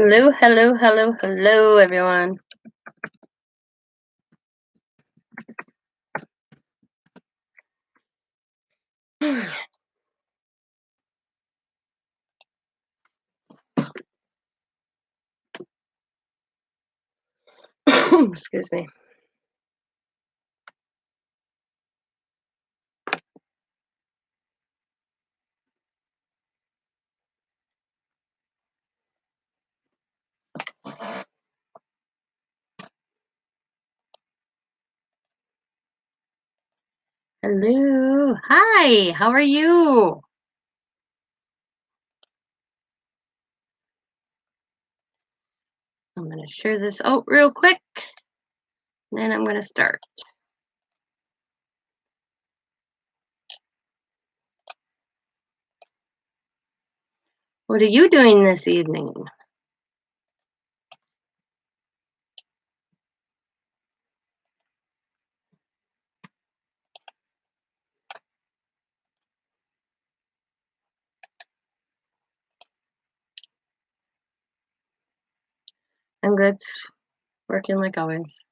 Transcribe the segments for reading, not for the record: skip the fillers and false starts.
Hello, hello, hello, hello, everyone. Excuse me. Hello. Hi, how are you? I'm going to share this out real quick, and then I'm going to start. What are you doing this evening? I'm good. Working like always.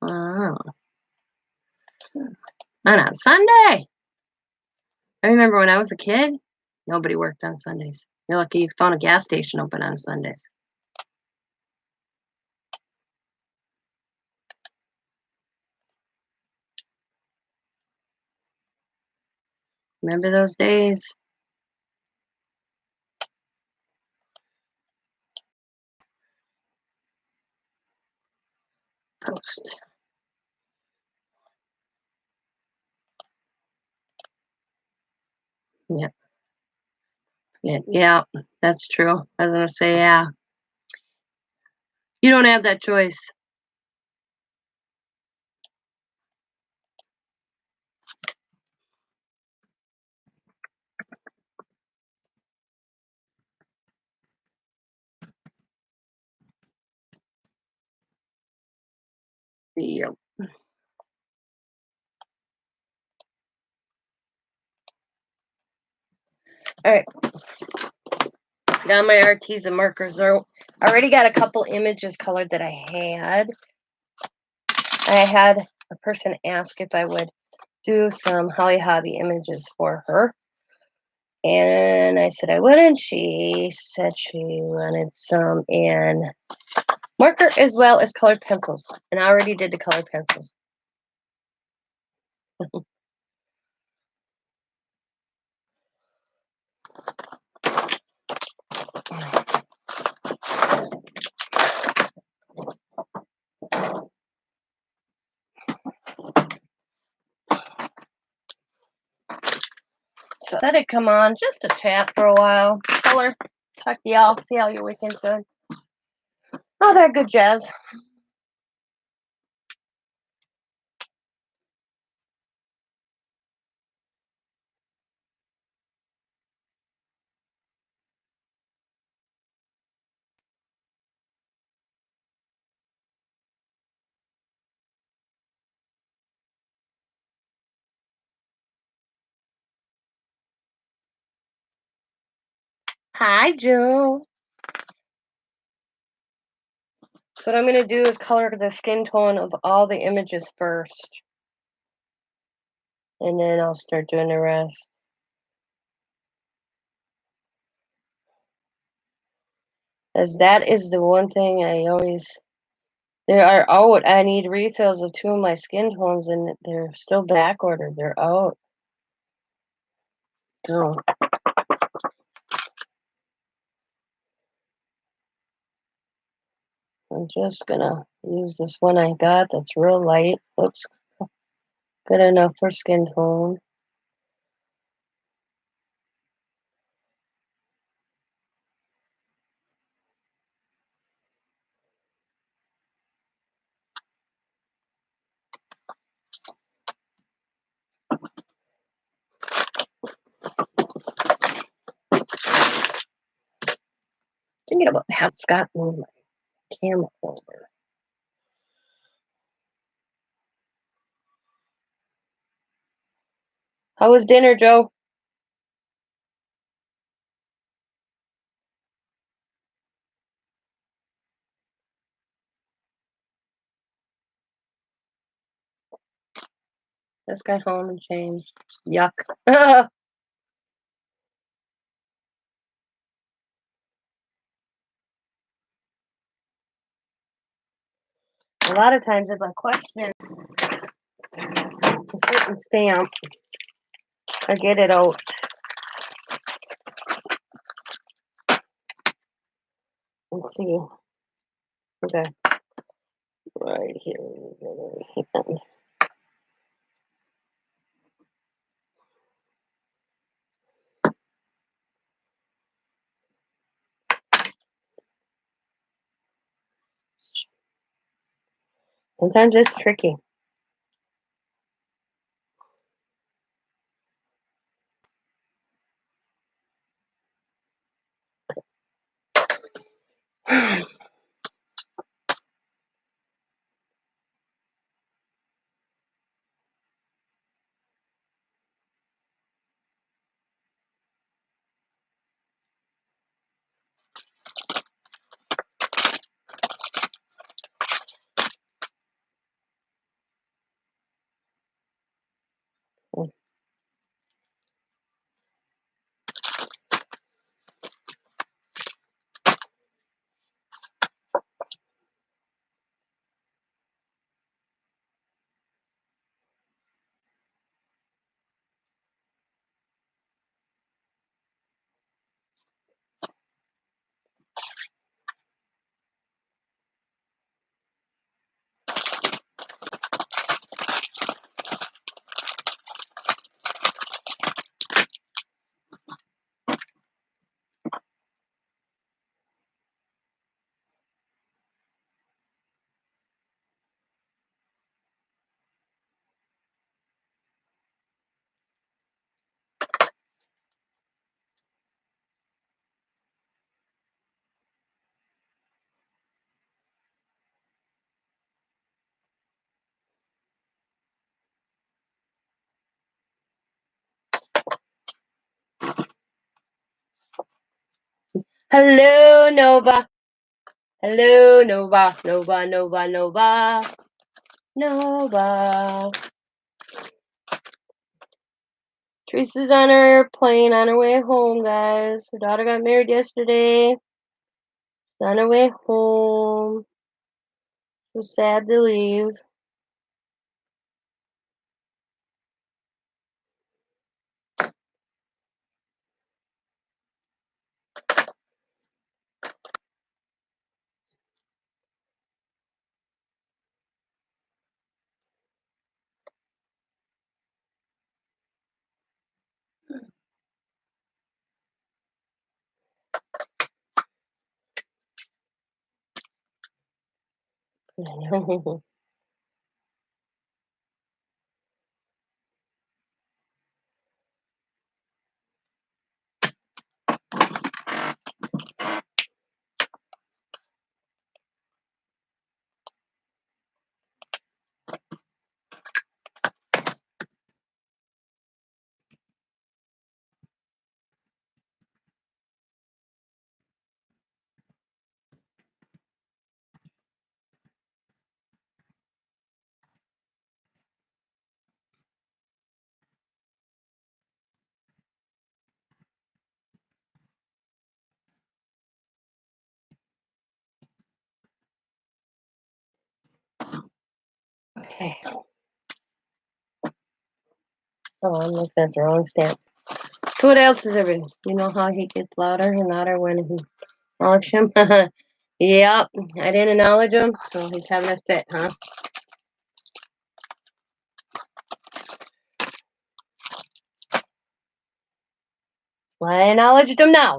Oh. On a Sunday. I remember when I was a kid, nobody worked on Sundays. You're lucky you found a gas station open on Sundays. Remember those days? Post. Yep. Yeah, that's true. I was going to say, yeah. You don't have that choice. Yep. All right. Got my artisan markers. I already got a couple images colored that I had. I had a person ask if I would do some Holly Hobby images for her. And I said I would, and she said she wanted some in marker as well as colored pencils. And I already did the colored pencils. So let it come on just a chat for a while. Color, talk to y'all, see how your weekend's going. Oh, that good jazz. Hi, Joe. So what I'm going to do is color the skin tone of all the images first. And then I'll start doing the rest. As that is the one thing I always... There are out. I need refills of 2 of my skin tones, and they're still back ordered. They're out. So I'm just going to use this one I got that's real light. Looks good enough for skin tone. Thinking about how Scott moved my camera over. How was dinner, Joe? Just got home and changed. Yuck. A lot of times if I question a certain stamp, I get it out. Let's see. Okay. Right here. Sometimes it's tricky. Hello, Nova. Hello, Nova. Nova, Nova, Nova. Nova. Teresa's on her airplane on her way home, guys. Her daughter got married yesterday. She's on her way home. So sad to leave. Okay. Oh, I'm looking at the wrong stamp. So what else is everything? You know how he gets louder and louder when he acknowledge him? Yep. I didn't acknowledge him, so he's having a fit, huh? Well, I acknowledged him now.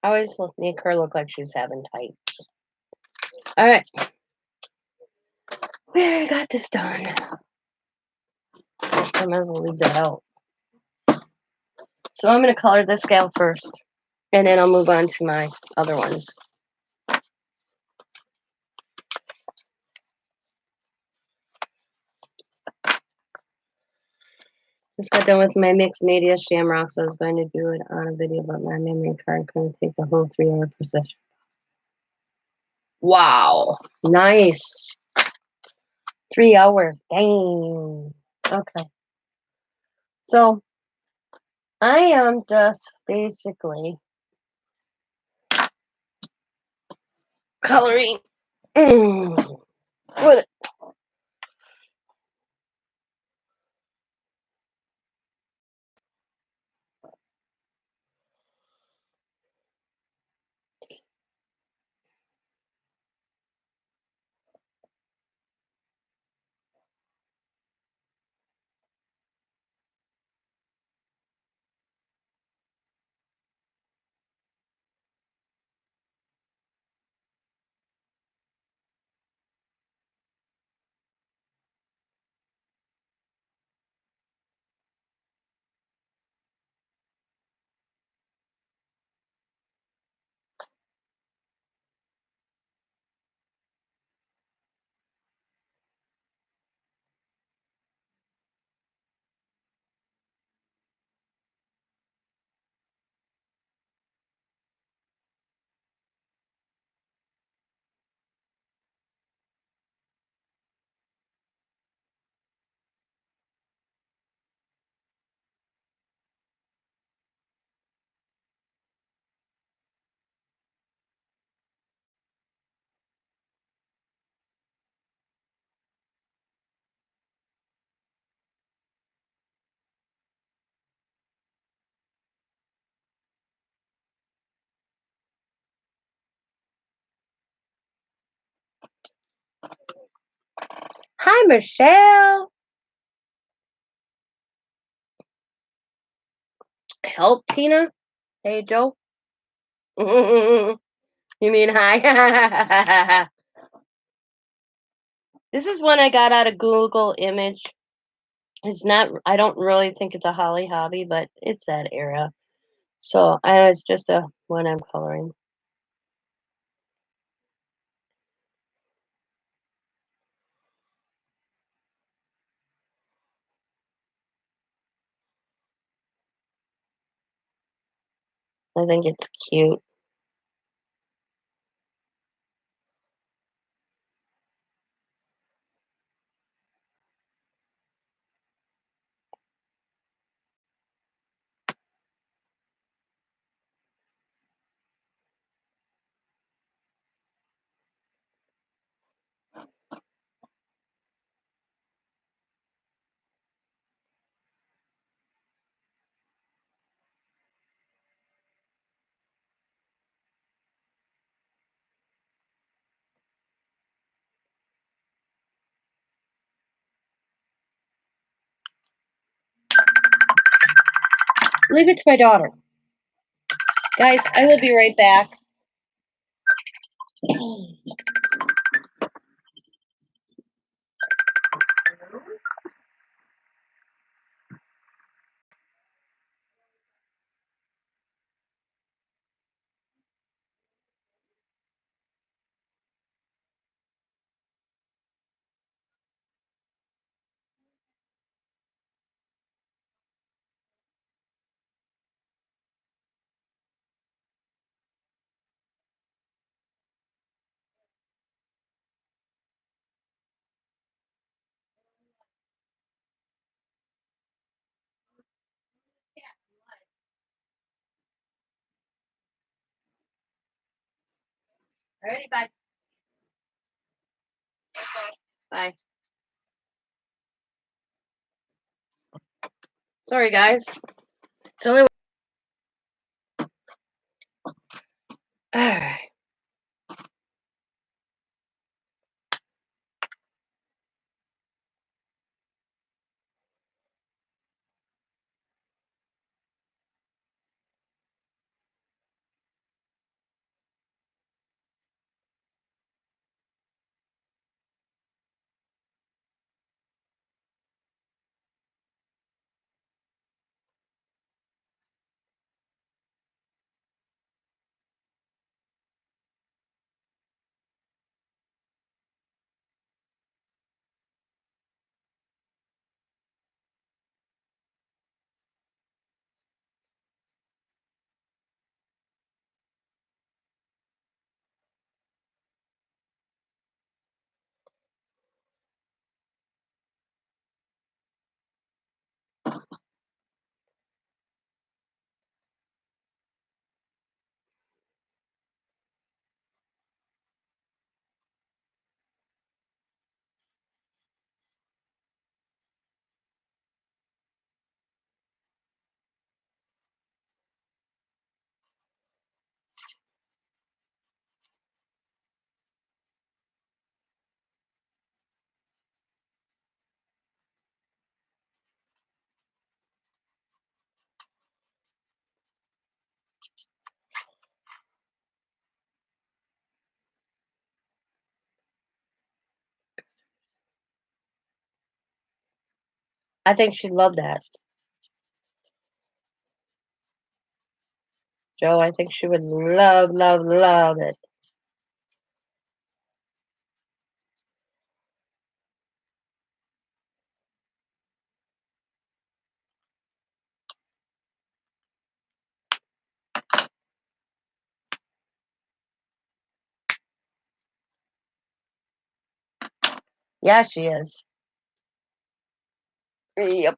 I always make her look like she's having tights. All right. We got this done. I might as well leave that out. So I'm going to color this gal first, and then I'll move on to my other ones. Just got done with my mixed media shamrocks. I was going to do it on a video, but my memory card couldn't take the whole 3-hour procession. Wow. Nice. 3 hours. Dang. Okay. So I am just basically coloring. What? Hi, Michelle. Help, Tina. Hey, Joe. You mean hi? This is one I got out of Google Image. It's not, I don't really think it's a Holly hobby, but it's that era. So it's just a one I'm coloring. I think it's cute. Leave it to my daughter. Guys, I will be right back. Alrighty, bye. Bye. Sorry, guys. It's only. All right. I think she'd love that. Joe, I think she would love, love, love it. Yeah, she is. Yep.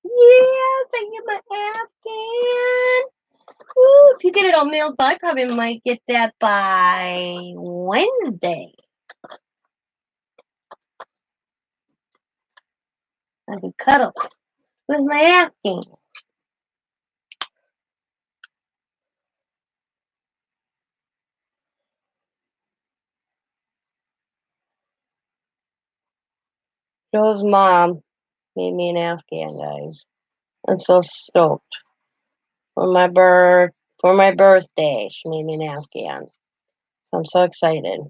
Yes, I get my Afghan. Woo, if you get it all mailed by, probably might get that by Wednesday. I can cuddle with my Afghan. Joe's mom made me an Afghan, guys. I'm so stoked. For my birthday, she made me an Afghan. I'm so excited.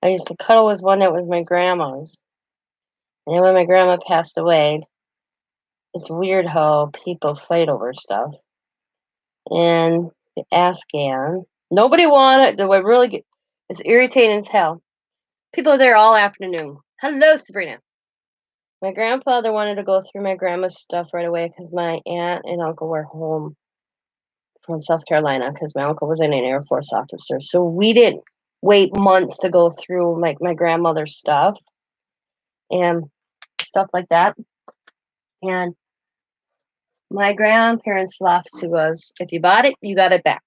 I used to cuddle with one that was my grandma's. And then when my grandma passed away, it's weird how people fight over stuff. And the Afghan, nobody wanted, the way really get, it's irritating as hell. People are there all afternoon. Hello, Sabrina. My grandfather wanted to go through my grandma's stuff right away because my aunt and uncle were home from South Carolina because my uncle was an Air Force officer. So we didn't wait months to go through my grandmother's stuff and stuff like that. And my grandparents' philosophy was if you bought it, you got it back.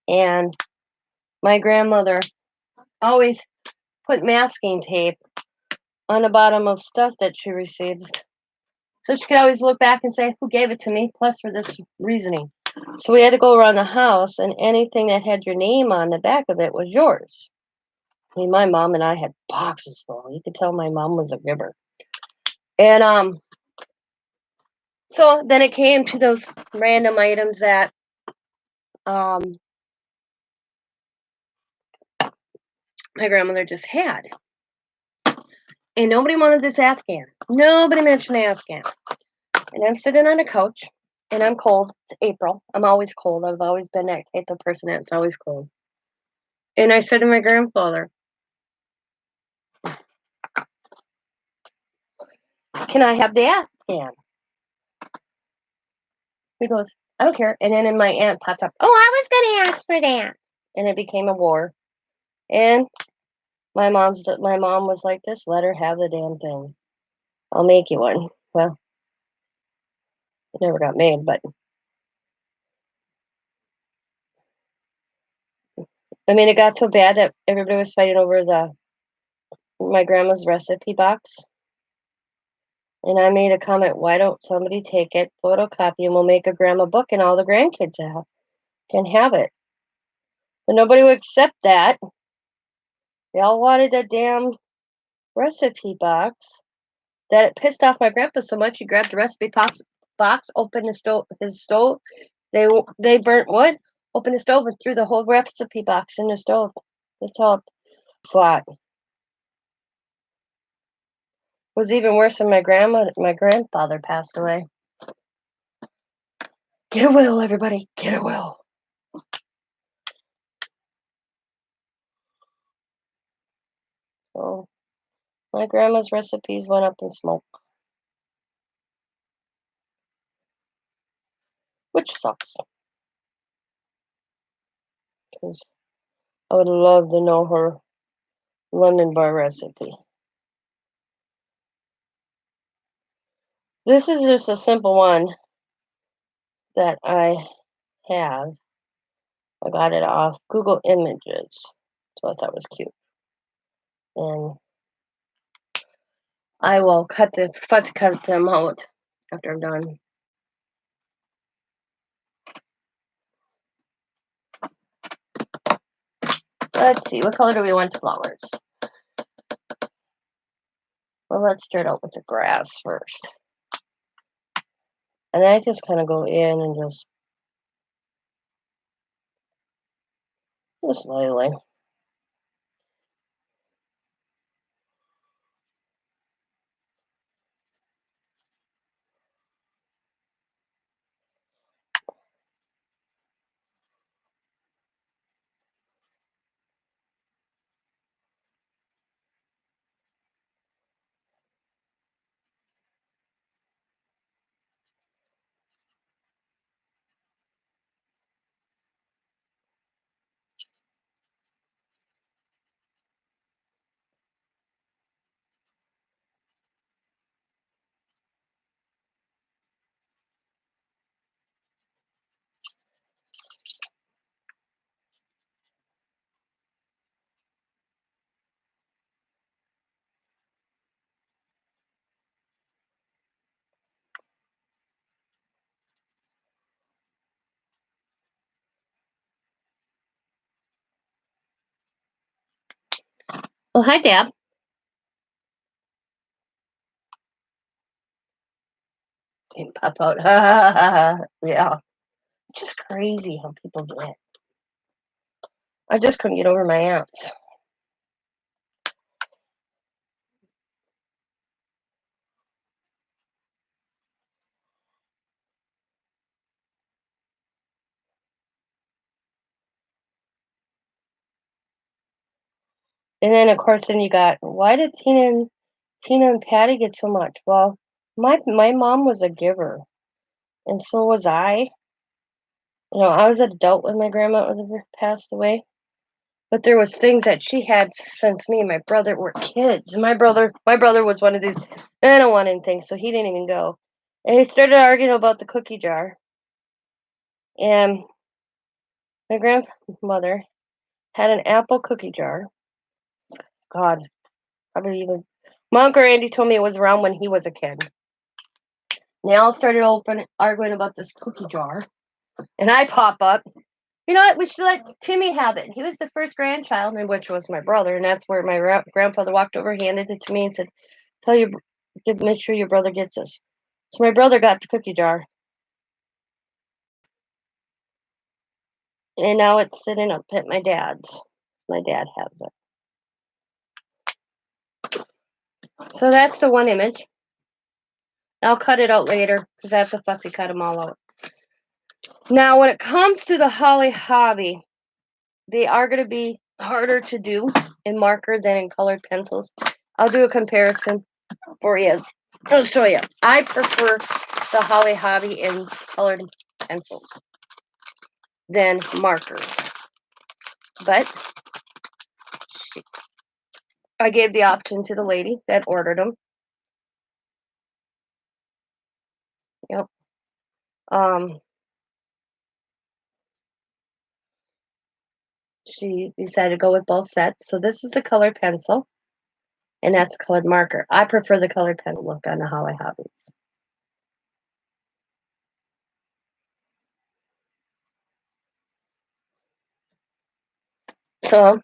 And my grandmother always put masking tape on the bottom of stuff that she received. So she could always look back and say, who gave it to me? Plus for this reasoning. So we had to go around the house and anything that had your name on the back of it was yours. I mean, my mom and I had boxes full. You could tell my mom was a giver. And so then it came to those random items that um my grandmother just had. And nobody wanted this Afghan. Nobody mentioned the Afghan. And I'm sitting on a couch and I'm cold. It's April. I'm always cold. I've always been that type of person that's always cold. And I said to my grandfather, can I have the Afghan? He goes, I don't care. And then my aunt pops up, oh, I was going to ask for that. And it became a war. And my mom was like, just let her have the damn thing. I'll make you one. Well, it never got made, but I mean, it got so bad that everybody was fighting over the my grandma's recipe box. And I made a comment, why don't somebody take it, photocopy, and we'll make a grandma book and all the grandkids have. can have it. But nobody would accept that. They all wanted that damn recipe box that it pissed off my grandpa so much he grabbed the box, opened his stove. They burnt wood, opened the stove and threw the whole recipe box in the stove. That's how it flat. It was even worse when my grandfather passed away. Get a will, everybody. Get a will. So my grandma's recipes went up in smoke, which sucks because I would love to know her lemon bar recipe. This is just a simple one that I have. I got it off Google Images, so I thought it was cute. And I will cut them out after I'm done. Let's see, what color do we want flowers? Well, let's start out with the grass first. And then I just kind of go in and just lightly. Oh, hi, Dad. Didn't pop out. Yeah. It's just crazy how people do it. I just couldn't get over my aunts. And then, of course, then you got, why did Tina and Patty get so much? Well, my mom was a giver, and so was I. I was an adult when my grandmother passed away, but there was things that she had since me and my brother were kids. And my brother was one of these, I don't want anything, so he didn't even go. And he started arguing about the cookie jar. And my grandmother had an apple cookie jar. God, probably even my Uncle Randy told me it was around when he was a kid. And they all started arguing about this cookie jar. And I pop up. You know what? We should let Timmy have it. He was the first grandchild, and which was my brother. And that's where my grandfather walked over, handed it to me, and said, make sure your brother gets this. So my brother got the cookie jar. And now it's sitting up at my dad's. My dad has it. So that's the one image. I'll cut it out later because I have to fussy cut them all out. Now, when it comes to the Holly Hobby, they are going to be harder to do in marker than in colored pencils. I'll do a comparison for you. I'll show you. I prefer the Holly Hobby in colored pencils than markers. But I gave the option to the lady that ordered them. Yep. She decided to go with both sets. So this is the colored pencil, and that's the colored marker. I prefer the colored pen look on the Holly Hobbies. So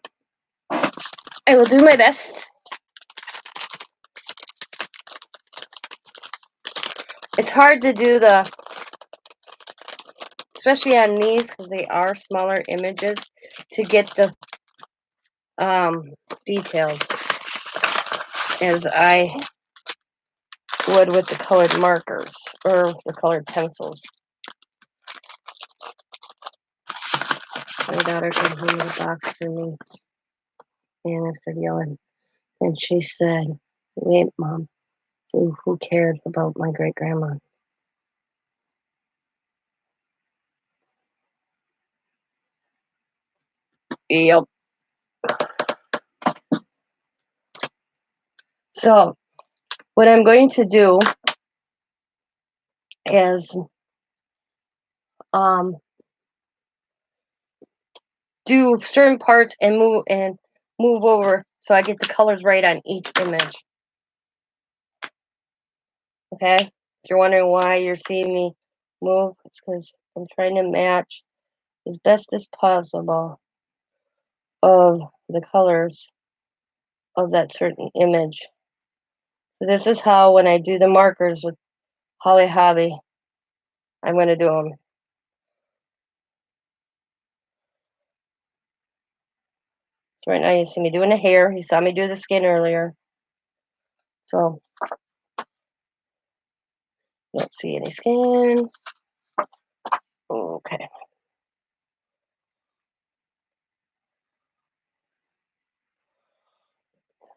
I will do my best. It's hard to do especially on these because they are smaller images, to get the details as I would with the colored markers or the colored pencils. My daughter came home with a box for me, and I started yelling. And she said, "Wait, Mom, so who cared about my great grandma?" Yep. So what I'm going to do is do certain parts and move over so I get the colors right on each image. Okay? If you're wondering why you're seeing me move, it's because I'm trying to match as best as possible of the colors of that certain image. So this is how, when I do the markers with Holly Hobby, I'm going to do them. So right now you see me doing the hair. You saw me do the skin earlier. So you don't see any skin. Okay.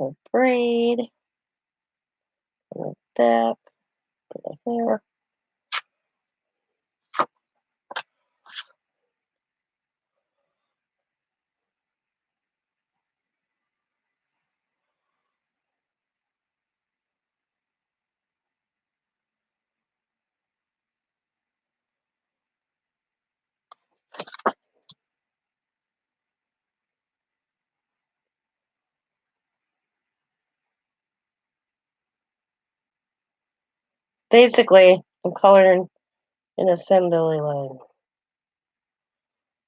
A braid. The back. The hair. Basically, I'm coloring an assembly line.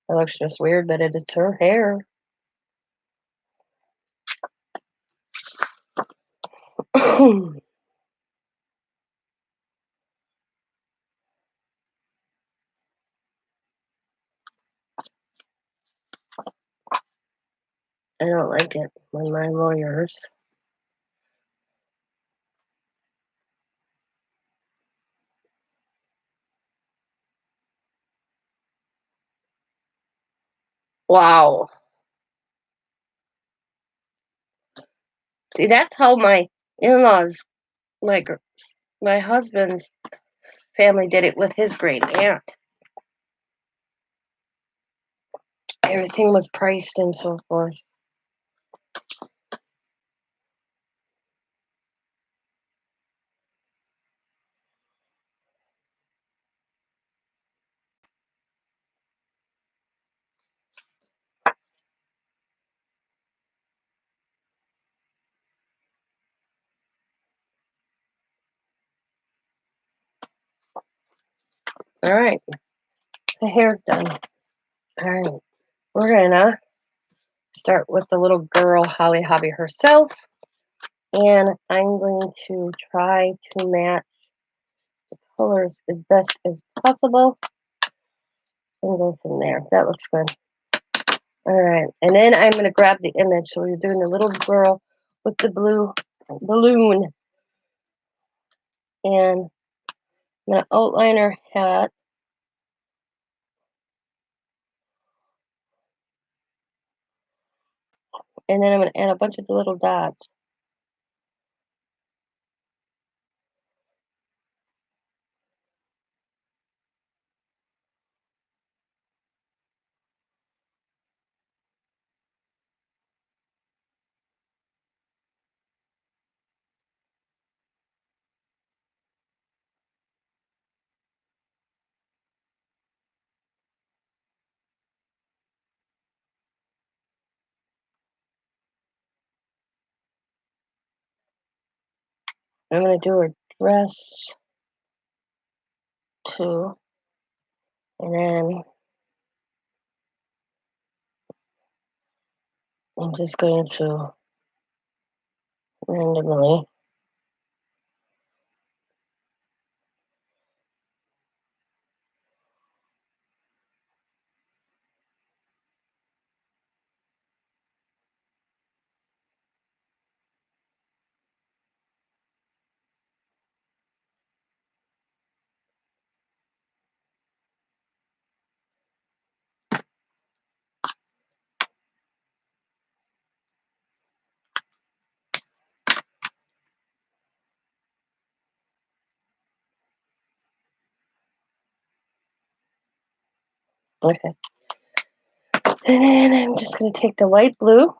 It looks just weird, but it's her hair. I don't like it when my lawyers. Wow. See, that's how my in-laws, like my husband's family, did it with his great aunt. Everything was priced and so forth. All right, the hair's done. All right, we're gonna start with the little girl, Holly Hobby herself, and I'm going to try to match colors as best as possible and go from there. That looks good. All right, and then I'm going to grab the image. So we're doing the little girl with the blue balloon, and I'm going to outline her hat. And then I'm going to add a bunch of the little dots. I'm going to do her dress too. And then I'm just going to randomly. Okay. And then I'm just going to take the light blue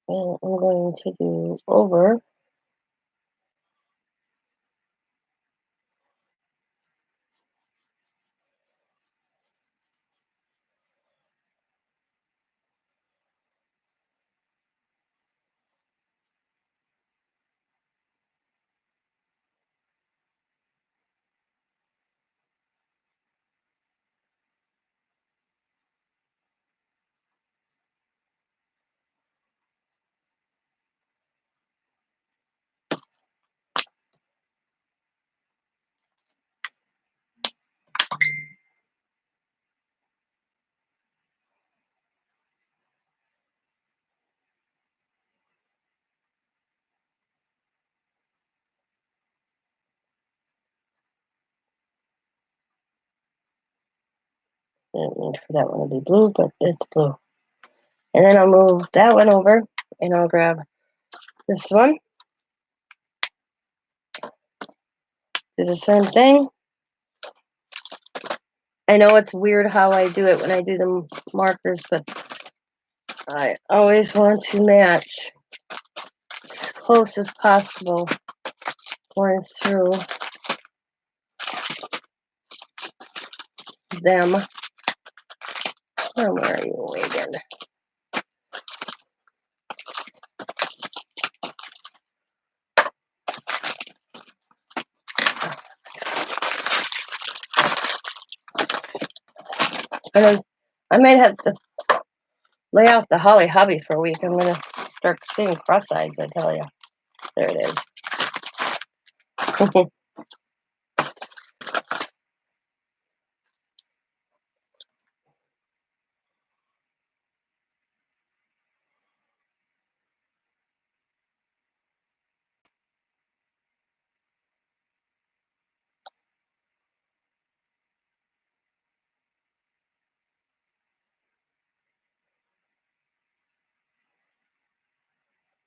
and I'm going to do over. I didn't mean for that one to be blue, but it's blue. And then I'll move that one over and I'll grab this one. Do the same thing. I know it's weird how I do it when I do the markers, but I always want to match as close as possible going through them. Oh, where are you again? I might have to lay off the Holly Hobby for a week. I'm going to start seeing cross eyes, I tell you. There it is.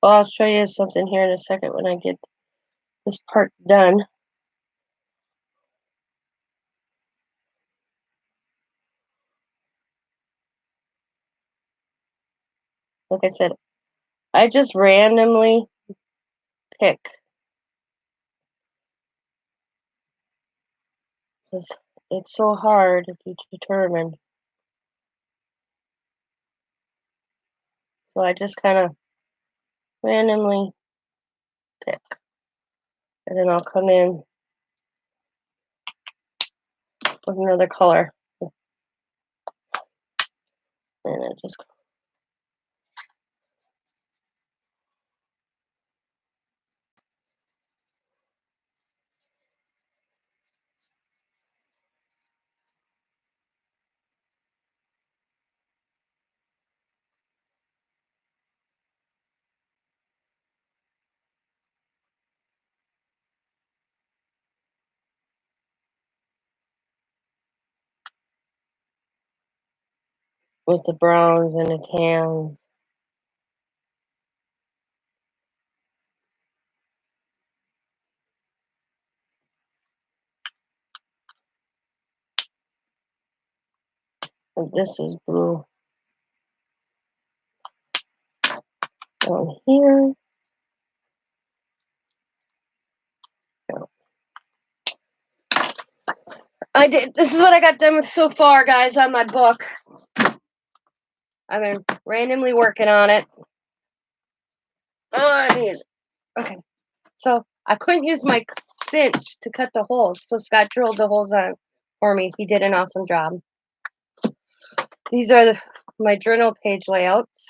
Well, I'll show you something here in a second when I get this part done. Like I said, I just randomly pick. It's so hard to determine. So I just kind of randomly pick. And then I'll come in with another color. And it just with the browns and the tans. And this is blue down here. I did. This is what I got done with so far, guys, on my book. I've been randomly working on it. Oh, I need. Okay, so I couldn't use my cinch to cut the holes, so Scott drilled the holes on for me. He did an awesome job. These are my journal page layouts.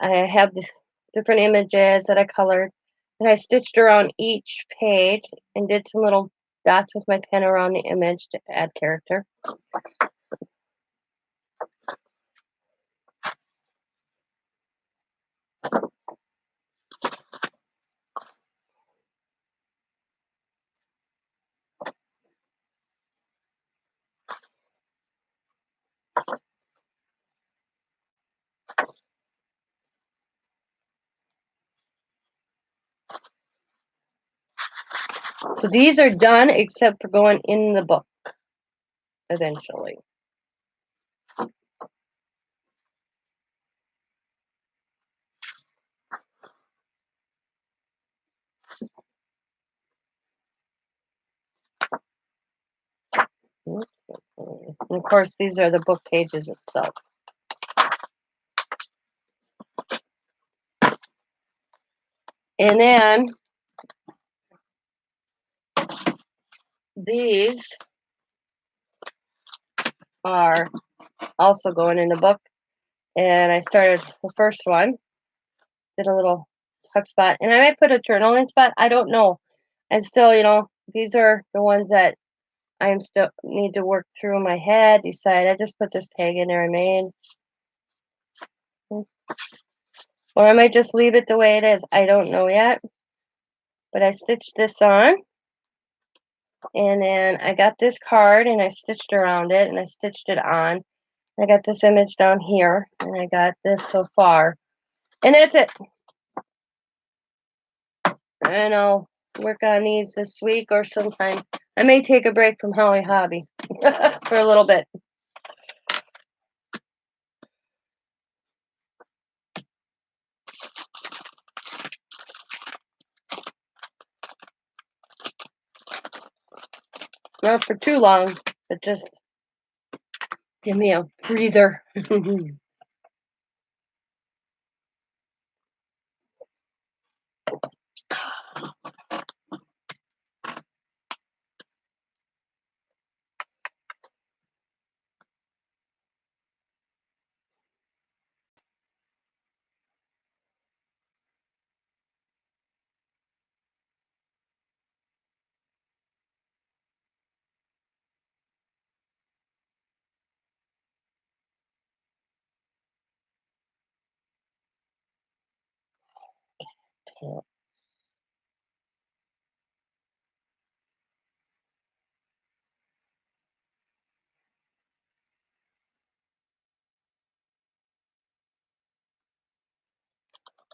I have the different images that I colored, and I stitched around each page and did some little dots with my pen around the image to add character. So these are done except for going in the book eventually. Oops. And of course, these are the book pages itself. And then these are also going in the book. And I started the first one, did a little tuck spot, and I might put a journaling spot. I don't know. I'm still, these are the ones that I'm still need to work through in my head. Decide. I just put this tag in there I made, or I might just leave it the way it is. I don't know yet. But I stitched this on, and then I got this card and I stitched around it and I stitched it on. I got this image down here, and I got this so far, and that's it. And I'll work on these this week or sometime. I may take a break from Holly Hobby for a little bit. Not for too long, but just give me a breather.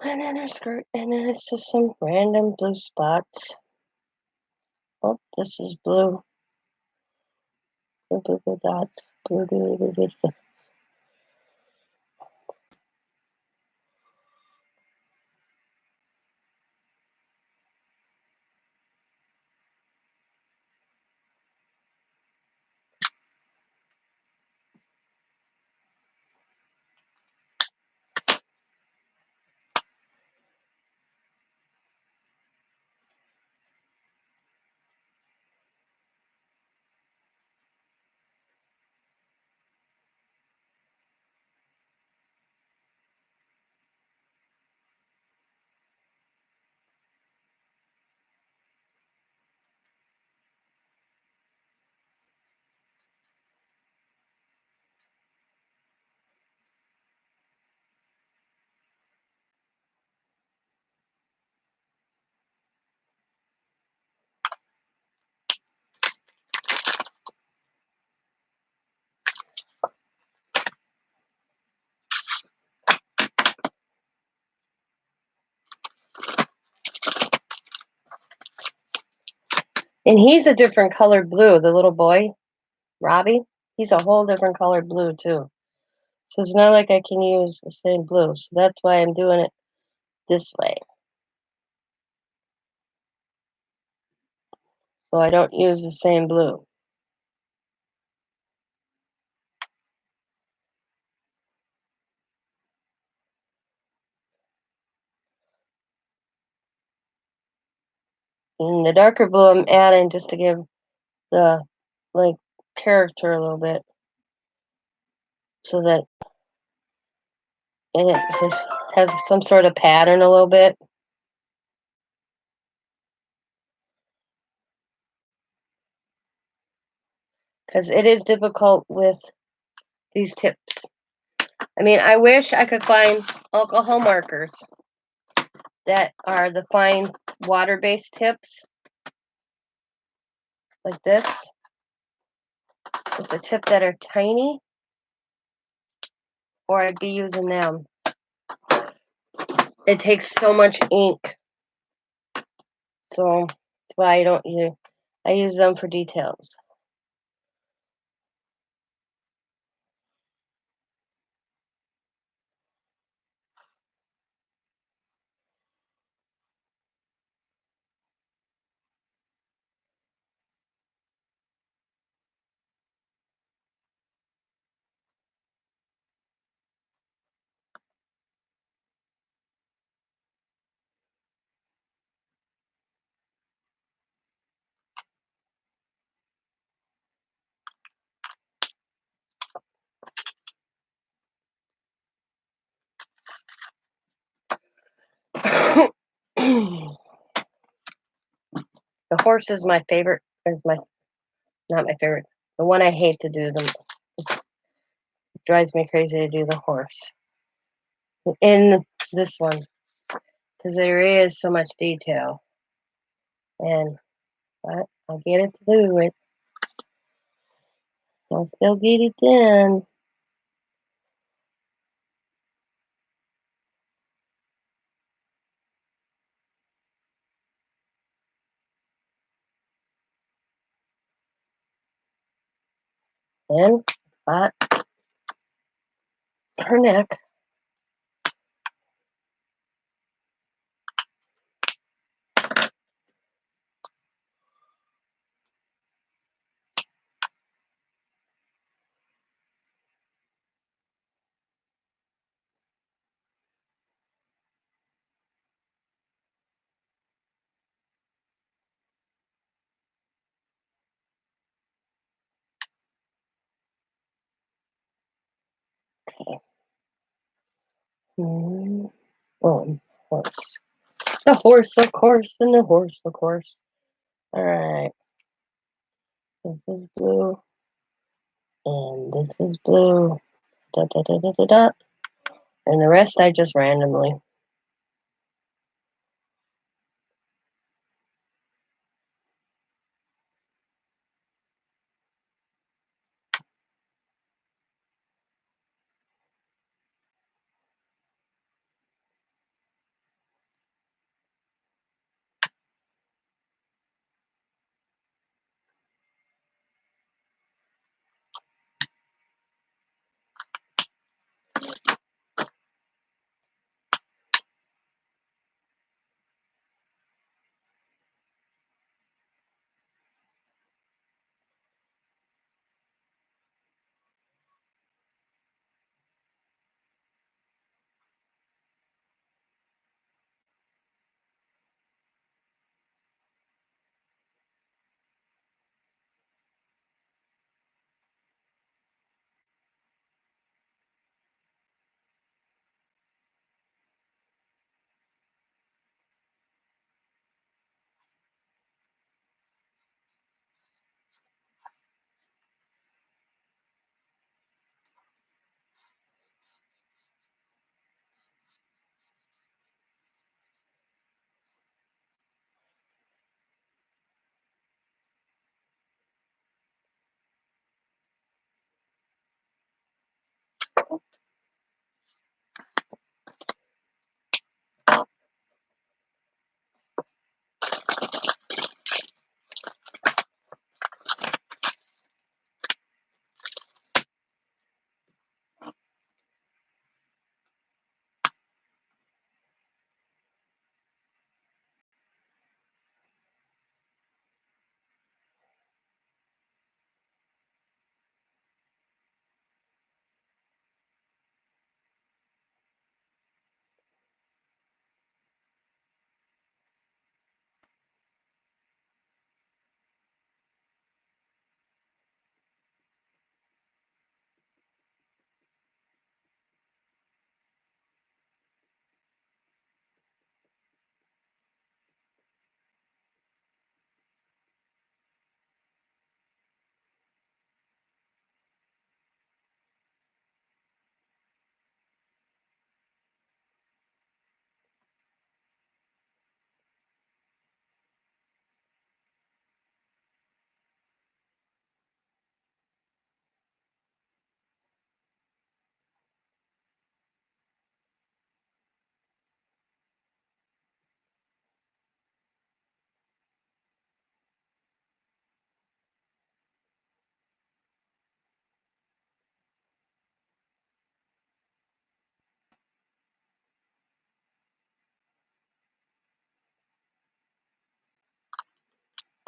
And then her skirt, and then it's just some random blue spots. Oh, this is blue. Blue, blue, blue dots. Blue, blue, blue, blue, blue. And he's a different colored blue, the little boy, Robbie. He's a whole different colored blue, too. So it's not like I can use the same blue. So that's why I'm doing it this way. So I don't use the same blue. And the darker blue I'm adding just to give the like character a little bit. So that And it has some sort of pattern a little bit. Because it is difficult with these tips. I mean, I wish I could find alcohol markers that are the fine water-based tips, like this, with the tip that are tiny, or I'd be using them. It takes so much ink, so that's why I don't use. I use them for details. The horse is my favorite. Is my not my favorite. The one I hate to do. It drives me crazy to do the horse in this one because there is so much detail, but I'll get it to do it. I'll still get it done. And got her neck. Oh, horse. The horse, of course, and the horse, of course. All right. This is blue, and this is blue. Da, da, da, da, da, da. And the rest I just randomly.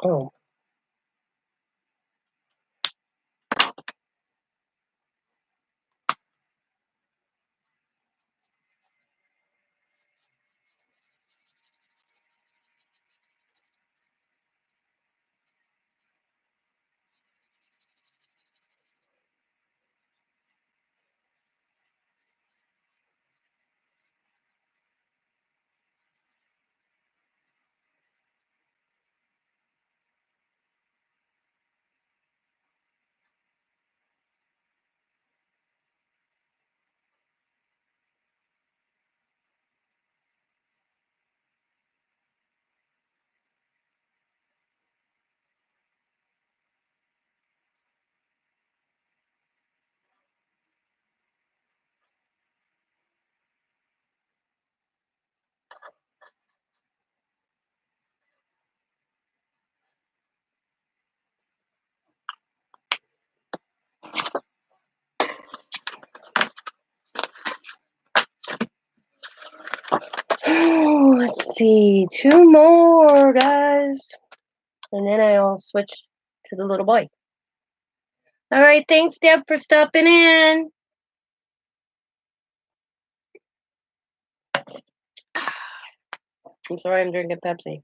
Oh. Let's see, 2 more, guys. And then I'll switch to the little boy. All right, thanks, Deb, for stopping in. I'm sorry I'm drinking Pepsi.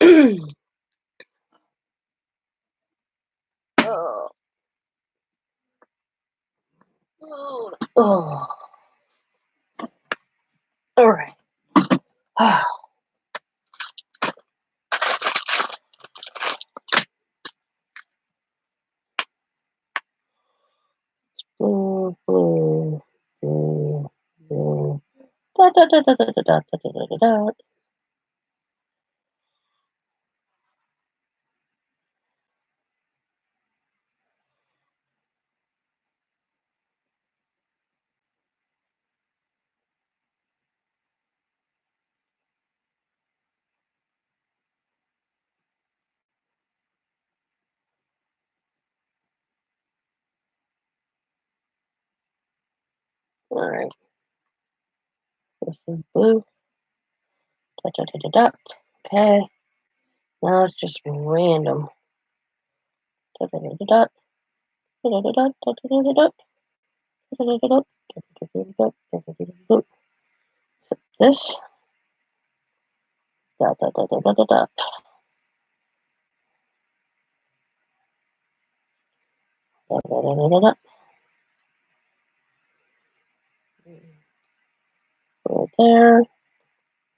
Oh. Oh. All right. Blue, blue, blue, blue. Dot, dot, dot, dot, dot, dot, dot, dot, dot, dot. All right. This is blue. Dot, dot, dot, dot, dot. Okay. Now it's just random. Dot, dot, dot, dot, dot, dot, dot, dot, dot, dot, dot. This. Dot, dot, dot, dot, dot, dot, dot. Dot, dot, dot, dot, dot. Right there.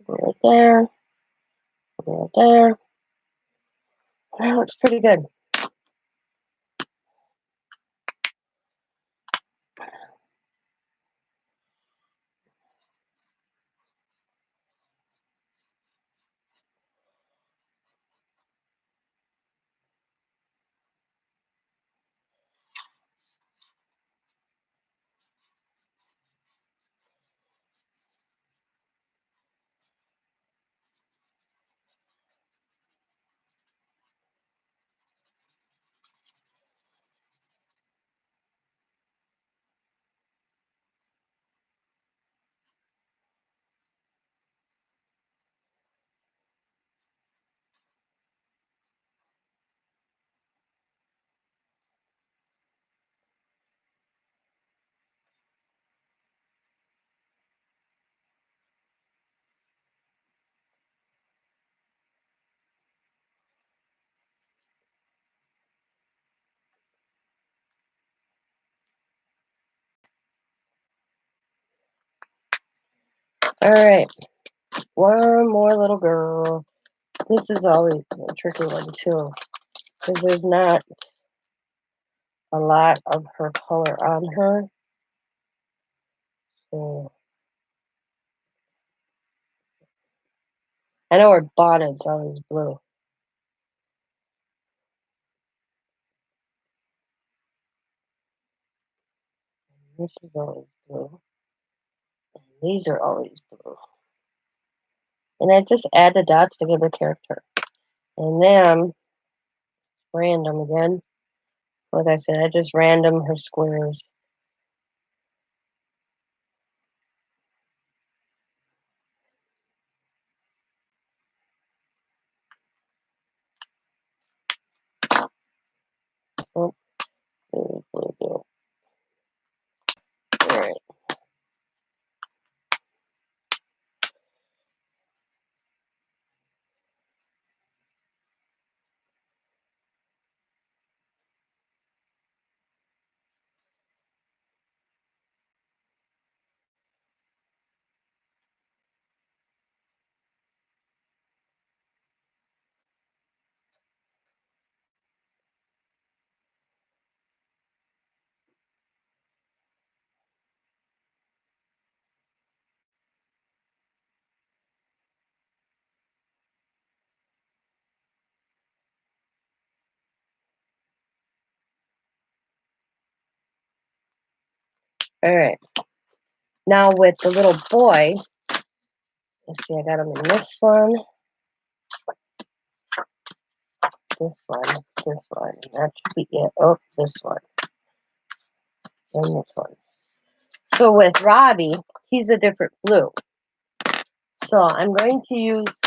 Right there. Right there. That looks pretty good. All right. One more little girl. This is always a tricky one too, because there's not a lot of her color on her. So I know her bonnet's always blue. This is always blue. And these are always blue. And I just add the dots to give her character. And then random again. Like I said, I just random her squares. Oh, blue, blue, blue. All right. All right. Now with the little boy, let's see, I got him in this one, this one, this one. That should be it. Oh, this one, and this one. So with Robbie, he's a different blue. So I'm going to use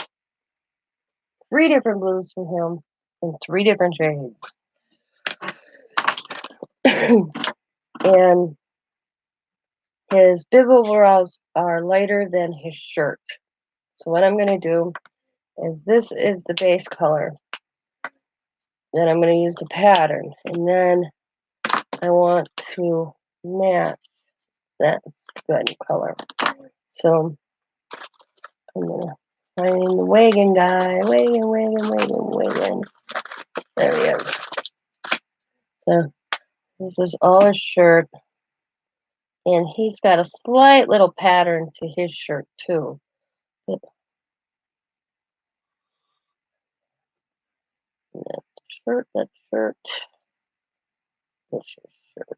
3 different blues for him in 3 different shades. And his bib overalls are lighter than his shirt. So what I'm going to do is this is the base color. Then I'm going to use the pattern, and then I want to match that good color. So I'm going to find the wagon guy. Wagon. There he is. So this is all his shirt, and he's got a slight little pattern to his shirt too. That shirt, this shirt.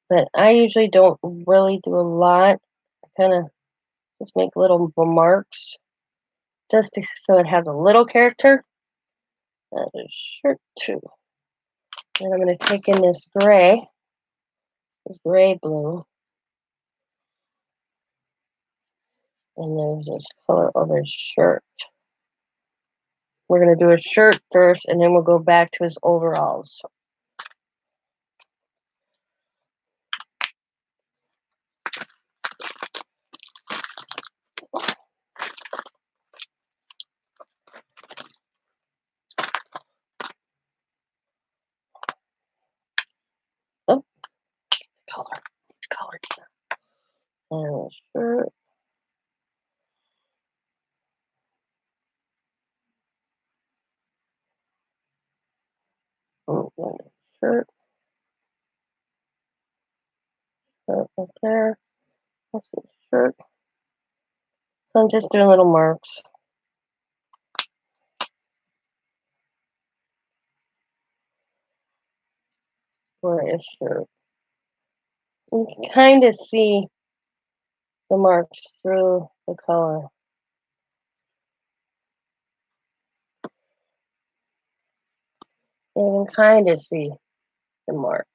But I usually don't really do a lot. I kind of just make little remarks, just so it has a little character. That is shirt too. And I'm going to take in this gray blue, and there's this color of his shirt. We're going to do his shirt first, and then we'll go back to his overalls. Oh, color. And his shirt. And his shirt. Shirt up there. That's his shirt. So I'm just doing little marks. For his shirt. You can kind of see the marks through the color. You can kind of see the marks.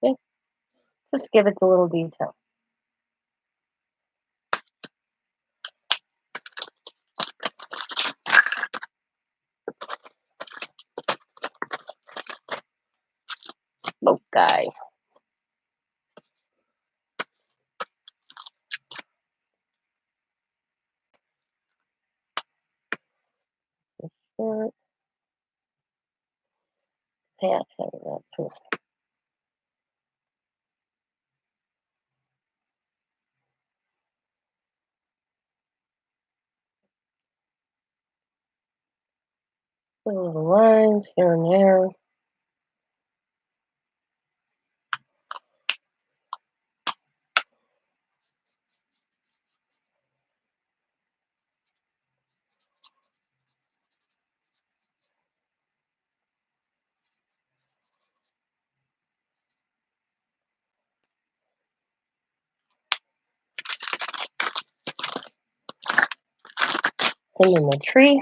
Okay? Just give it a little detail. Oh, guy. Shirt. Hat, that too. Put little lines here and there. Him in the tree.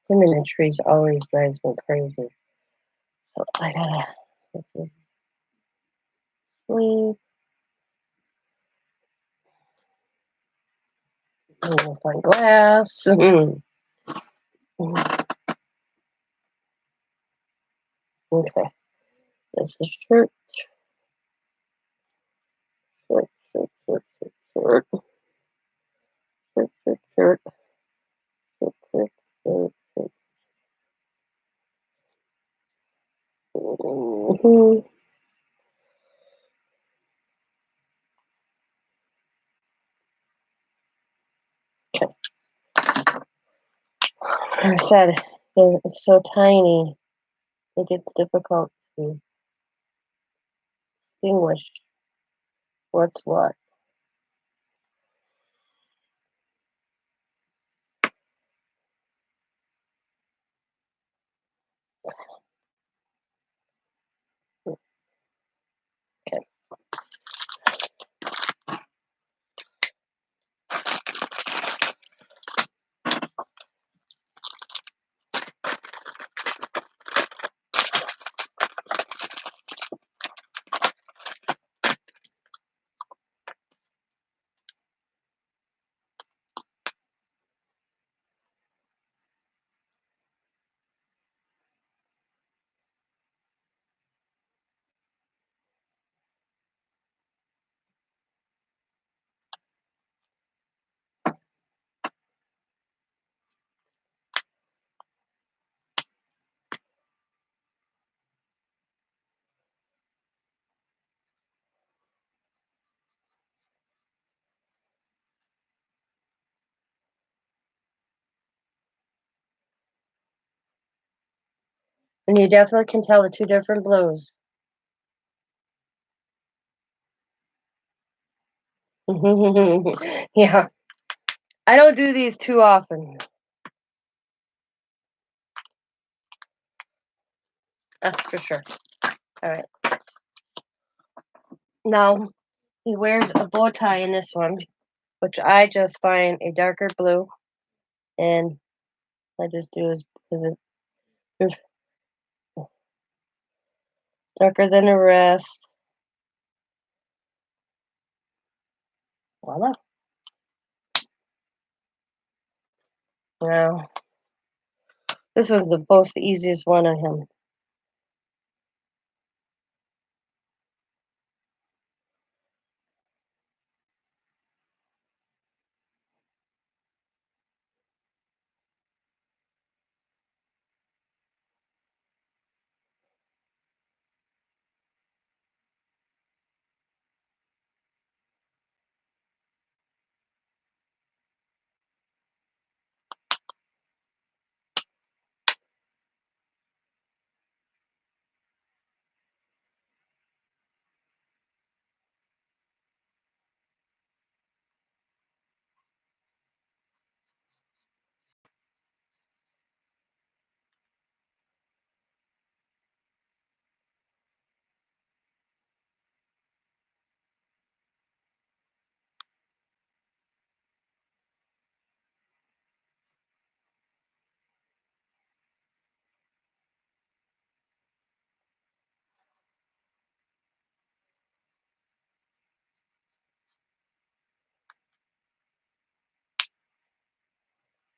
Him in the trees always drives me crazy. So I gotta, this is sleeve. I'm gonna find glass. Okay. This is shirt. Shirt. Mm-hmm. Okay. I said it's so tiny, it gets difficult to distinguish what's what. Okay. And you definitely can tell the two different blues. Yeah. I don't do these too often. That's for sure. All right. Now, he wears a bow tie in this one, which I just find a darker blue. And I just do is because it's darker than the rest. Voila. Now, this was the most easiest one on him.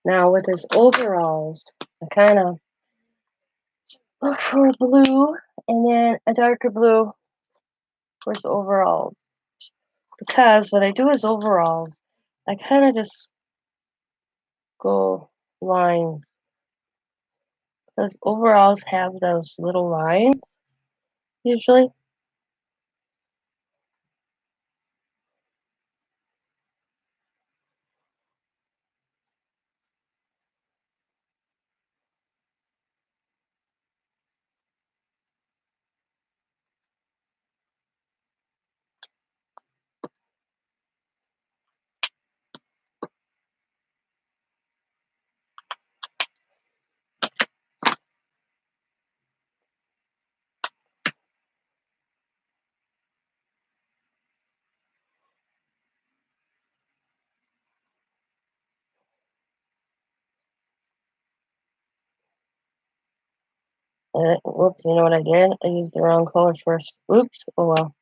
Now, with his overalls, I kind of look for a blue and then a darker blue for his overalls. Because when I do his overalls, I kind of just go lines. Because overalls have those little lines, usually. Whoops, you know what I did? I used the wrong color first. Oops, oh well.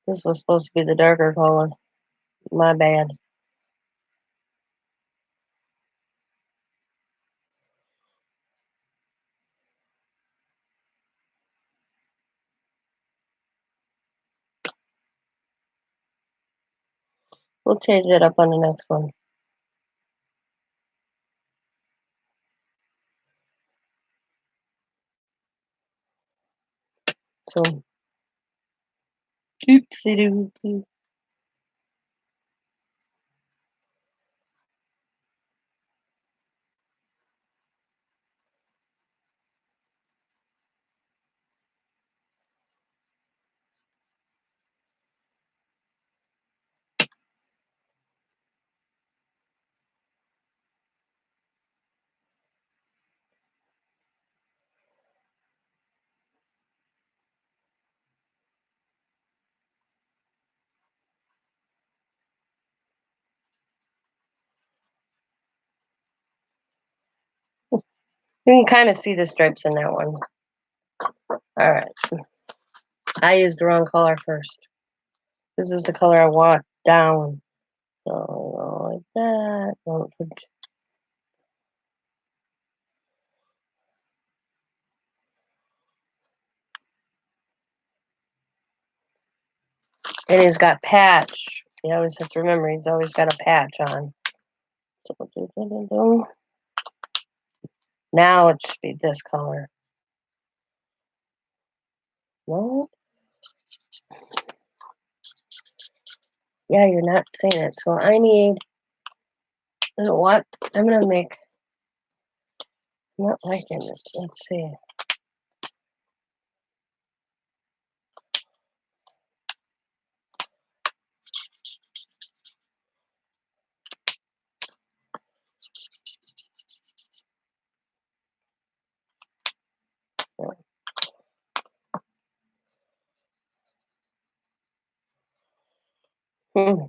This was supposed to be the darker color. My bad. We'll change it up on the next one. So, oopsie doo. You can kind of see the stripes in that one. All right. I used the wrong color first. This is the color I want down. So, like that. And he's got patch. You always have to remember he's always got a patch on. So, now it should be this color. No? Yeah, you're not seeing it. So I need, you know what? I'm going to make Not liking it. Let's see. Hmm.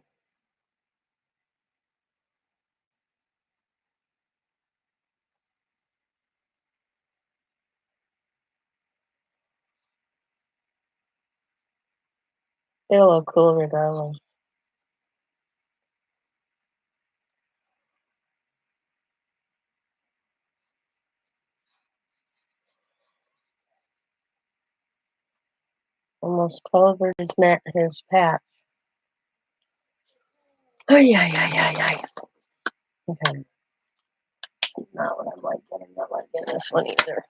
They look cool regardless. Almost covered his patch. Oh yeah. Okay. Not what I'm liking. I'm not liking this one either.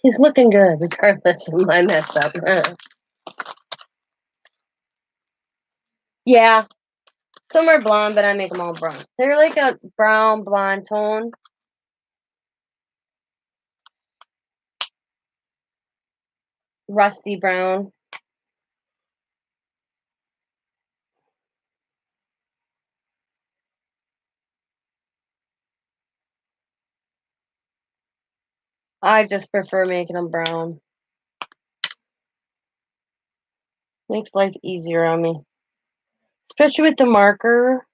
He's looking good regardless of my mess up. Yeah. Some are blonde, but I make them all brown. They're like a brown blonde tone. Rusty brown. I just prefer making them brown. Makes life easier on me. Especially with the marker,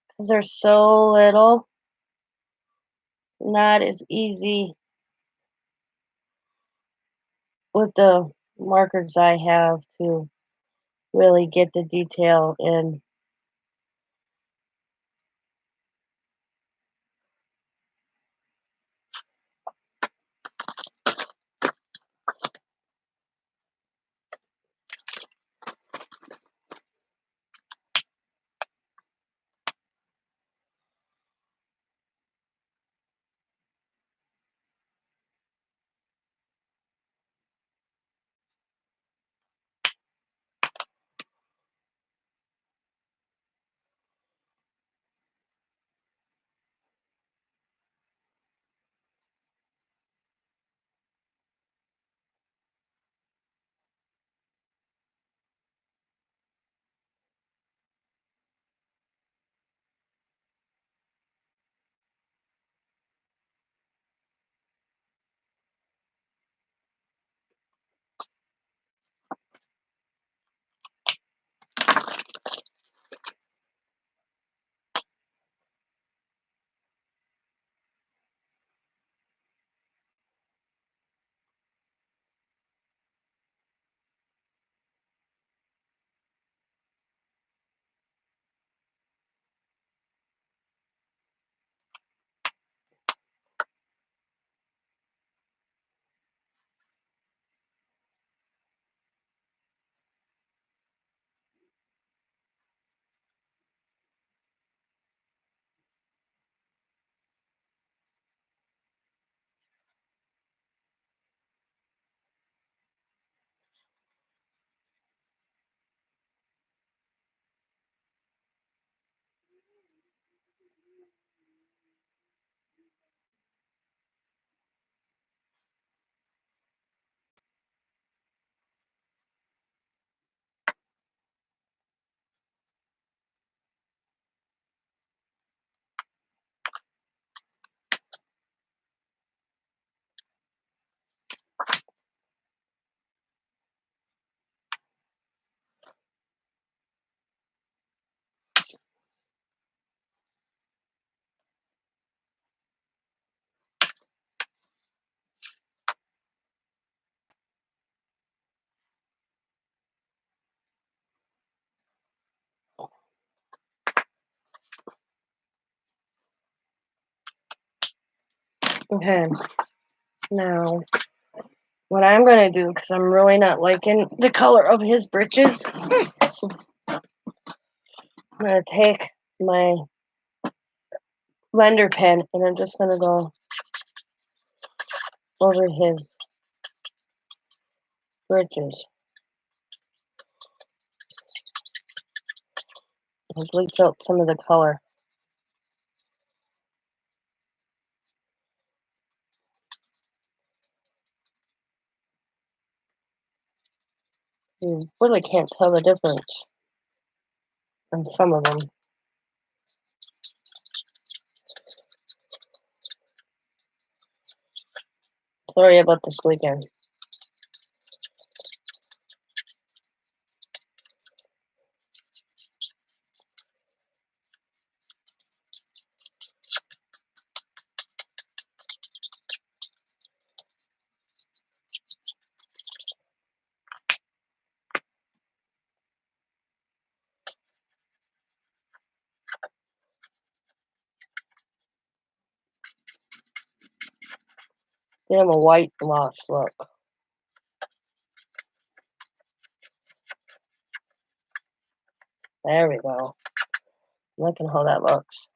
because they're so little. Not as easy with the markers I have to really get the detail in. Okay, now what I'm going to do, because I'm really not liking the color of his britches, I'm going to take my blender pen and I'm just going to go over his britches and bleach out some of the color. You really can't tell the difference on some of them. Sorry about this weekend. They have a white gloss look. There we go. Look at how that looks.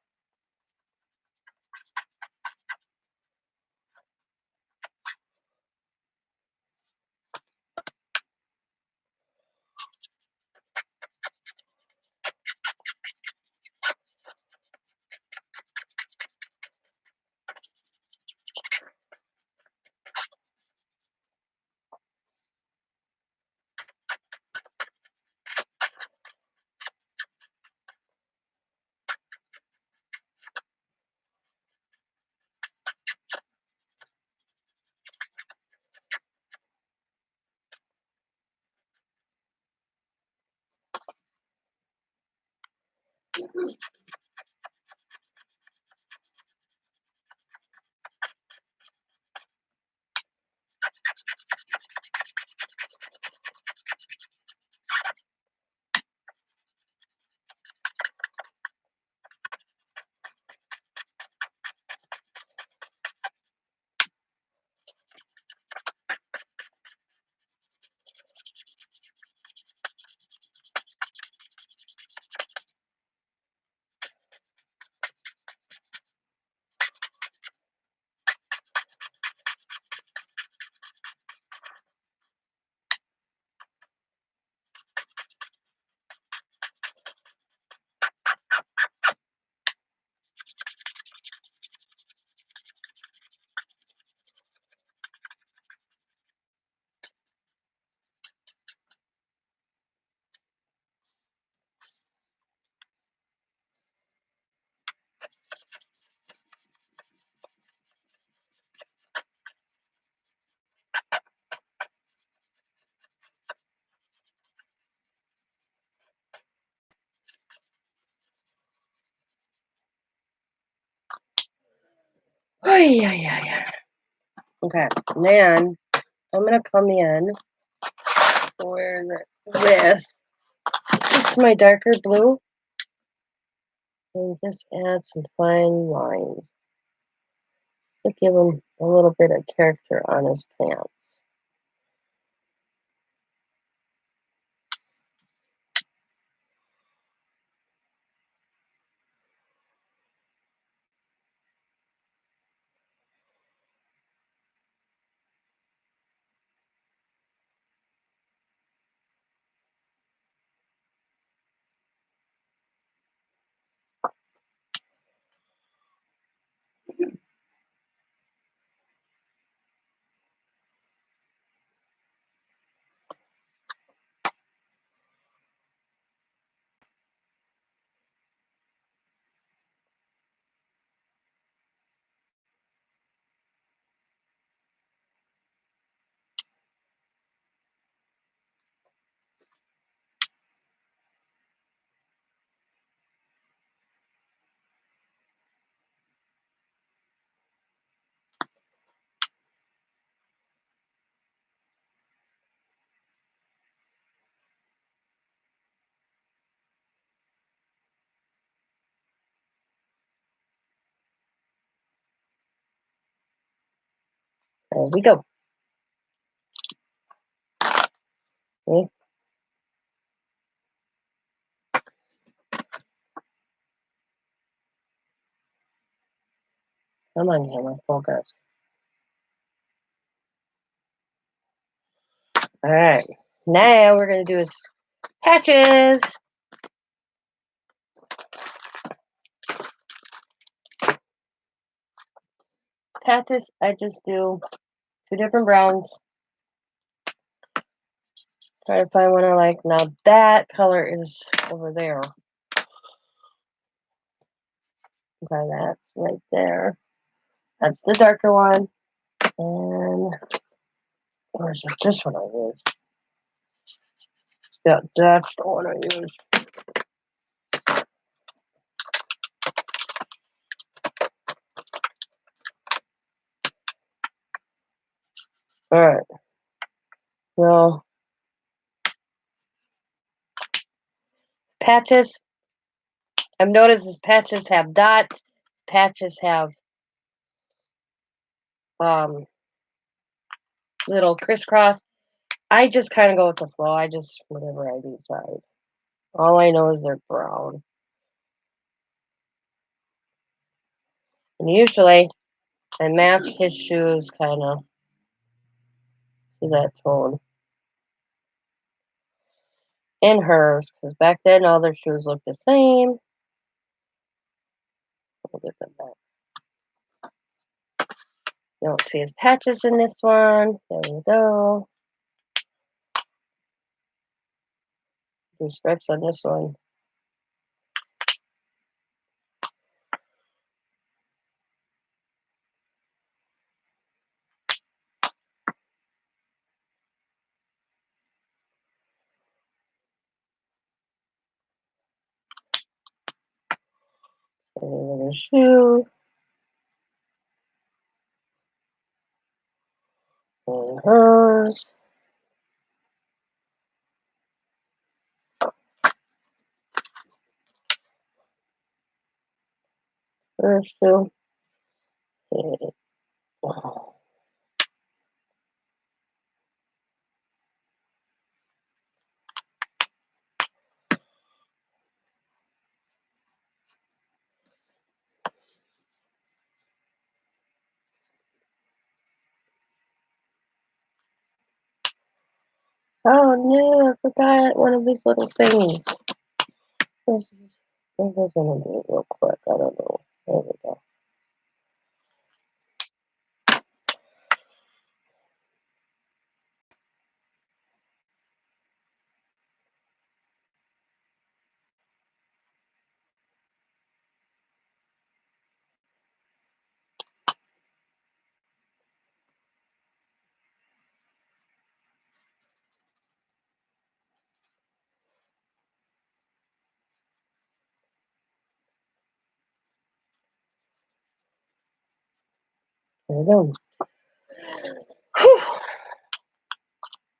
Oh, yeah. Okay, and then I'm going to come in with this. This is my darker blue. And just add some fine lines to give him a little bit of character on his pants. There we go. Okay. Come on, camera, focus. All right. Now we're going to do his patches. Patches, I just do 2 different browns. Try to find one I like. Now that color is over there. Okay, that's right there. That's the darker one. And where's this one I use? Yeah, that's the one I use. Alright. Well, patches. I've noticed these patches have dots. Patches have little crisscross. I just kind of go with the flow. I just, whatever I decide. All I know is they're brown. And usually, I match his shoes kind of to that tone. And hers, because back then all their shoes looked the same. We'll get them back. You don't see his patches in this one. There you go. Do stripes on this one. Another shoe. And hers. Hers shoe. Oh no, I forgot one of these little things. What was I gonna do real quick? I don't know. There we go. There we go. Whew.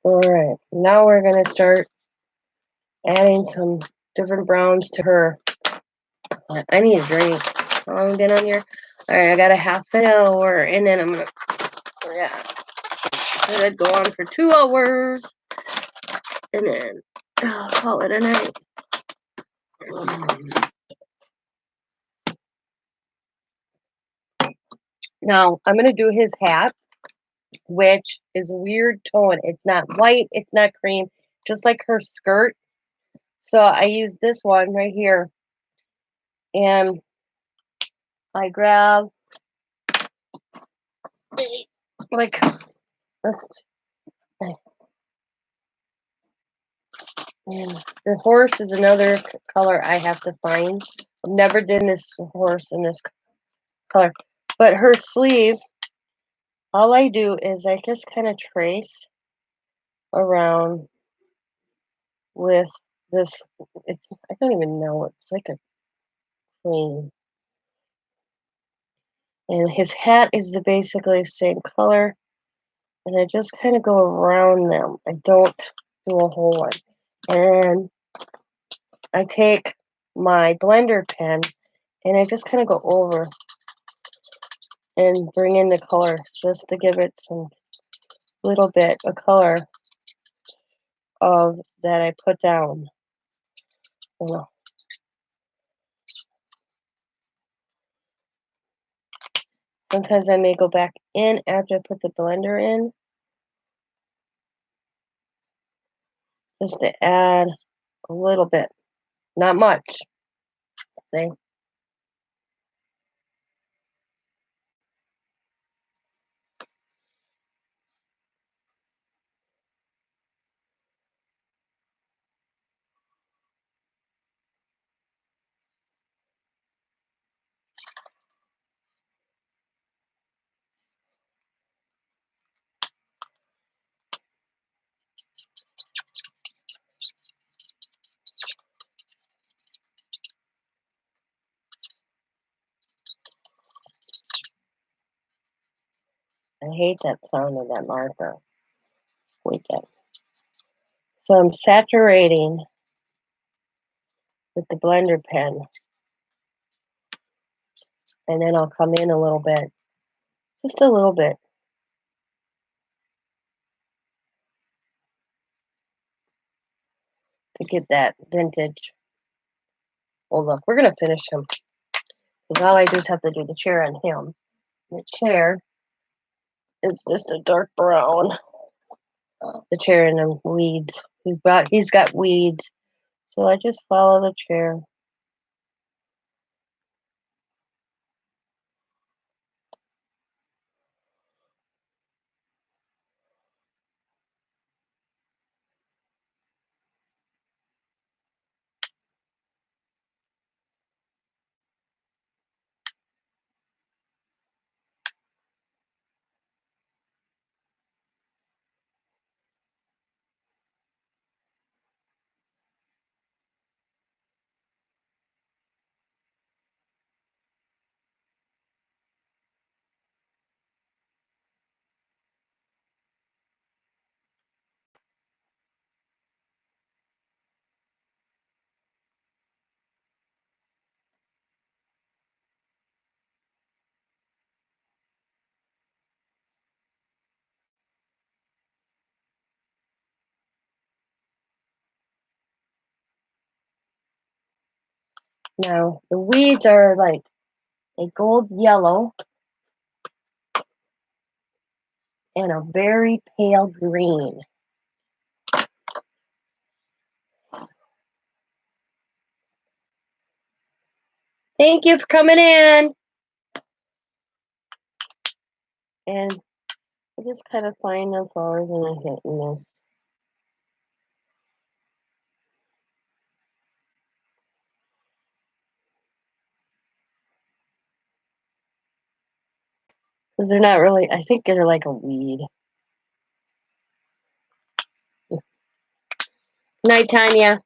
All right, now we're gonna start adding some different browns to her. I need a drink. How long been on here? All right, I got a half an hour, and then I'm gonna, yeah, let it go on for 2 hours, and then I'll call it a night. Now I'm gonna do his hat, which is a weird tone. It's not white, it's not cream, just like her skirt. So I use this one right here, and I grab like this. And the horse is another color I have to find. I've never done this horse in this color. But her sleeve, all I do is I just kind of trace around with this. It's, I don't even know. It's like a cream. And his hat is the basically same color. And I just kind of go around them. I don't do a whole one. And I take my blender pen and I just kind of go over and bring in the color just to give it some little bit of color of that I put down. You know. Sometimes I may go back in after I put the blender in just to add a little bit, not much. See? I hate that sound of that marker. Weekend. So I'm saturating with the blender pen, and then I'll come in a little bit, just a little bit, to get that vintage. Oh look, we're gonna finish him because all I do is have to do the chair on him. The chair is just a dark brown. The chair and the weeds. He's got weeds, so I just follow the chair. Now the weeds are like a gold yellow and a very pale green. Thank you for coming in. And I just kind of find the flowers and I hit and miss. Because they're not really, I think they're like a weed. Night, Tanya.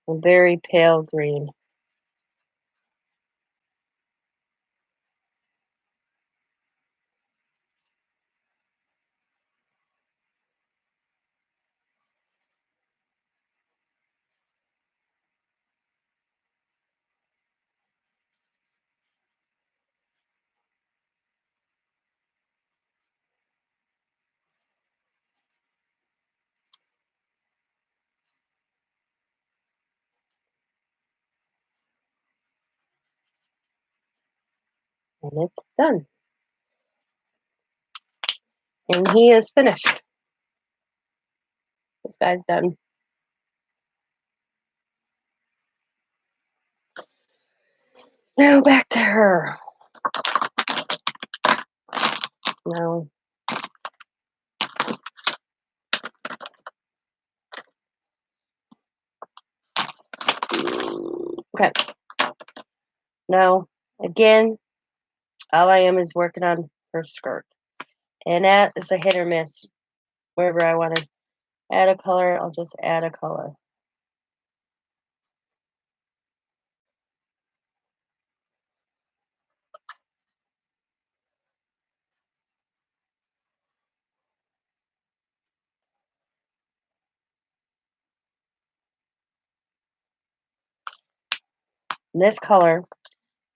A very pale green. And it's done. And he is finished. This guy's done. Now back to her. No. Okay. Now, again, all I am is working on her skirt. And that is a hit or miss. Wherever I want to add a color, I'll just add a color. And this color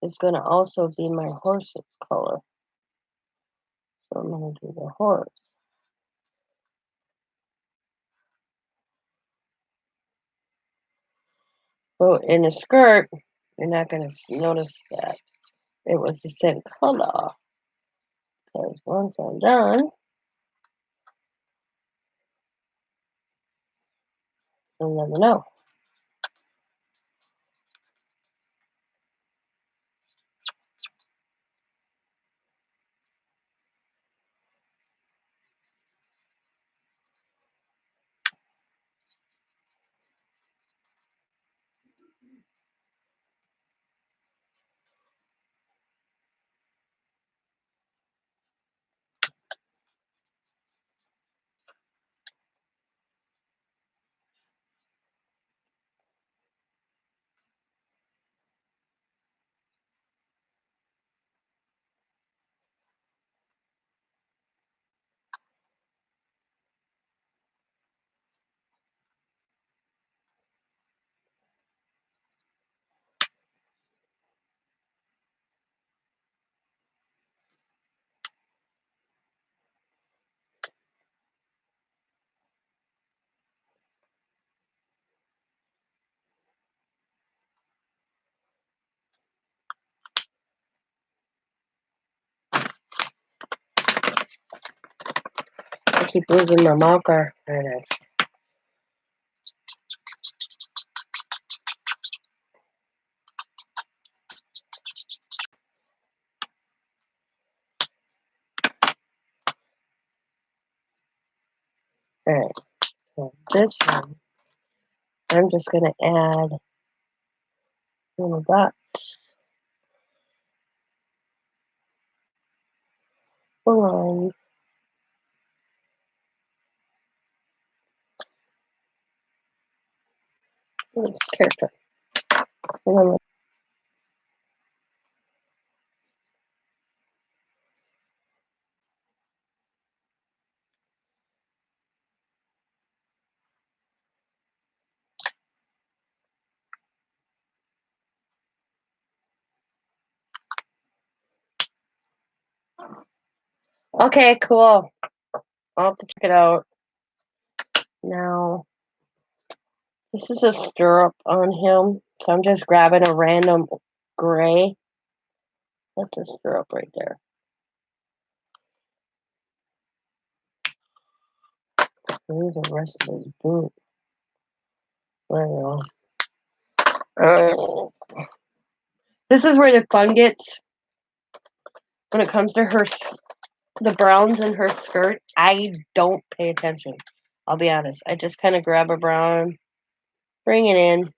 is going to also be my horse's color. So I'm going to do the horse. So in a skirt, you're not going to notice that it was the same color. Because once I'm done, you'll never know. I keep losing my marker. There it is. Alright, so this one, I'm just going to add little dots. Line. This character. Okay, cool. I'll have to check it out. Now, this is a stirrup on him, so I'm just grabbing a random gray. That's a stirrup right there. Where's the rest of his boot? There you go. This is where the fun gets when it comes to the browns in her skirt. I don't pay attention. I'll be honest. I just kind of grab a brown, bring it in.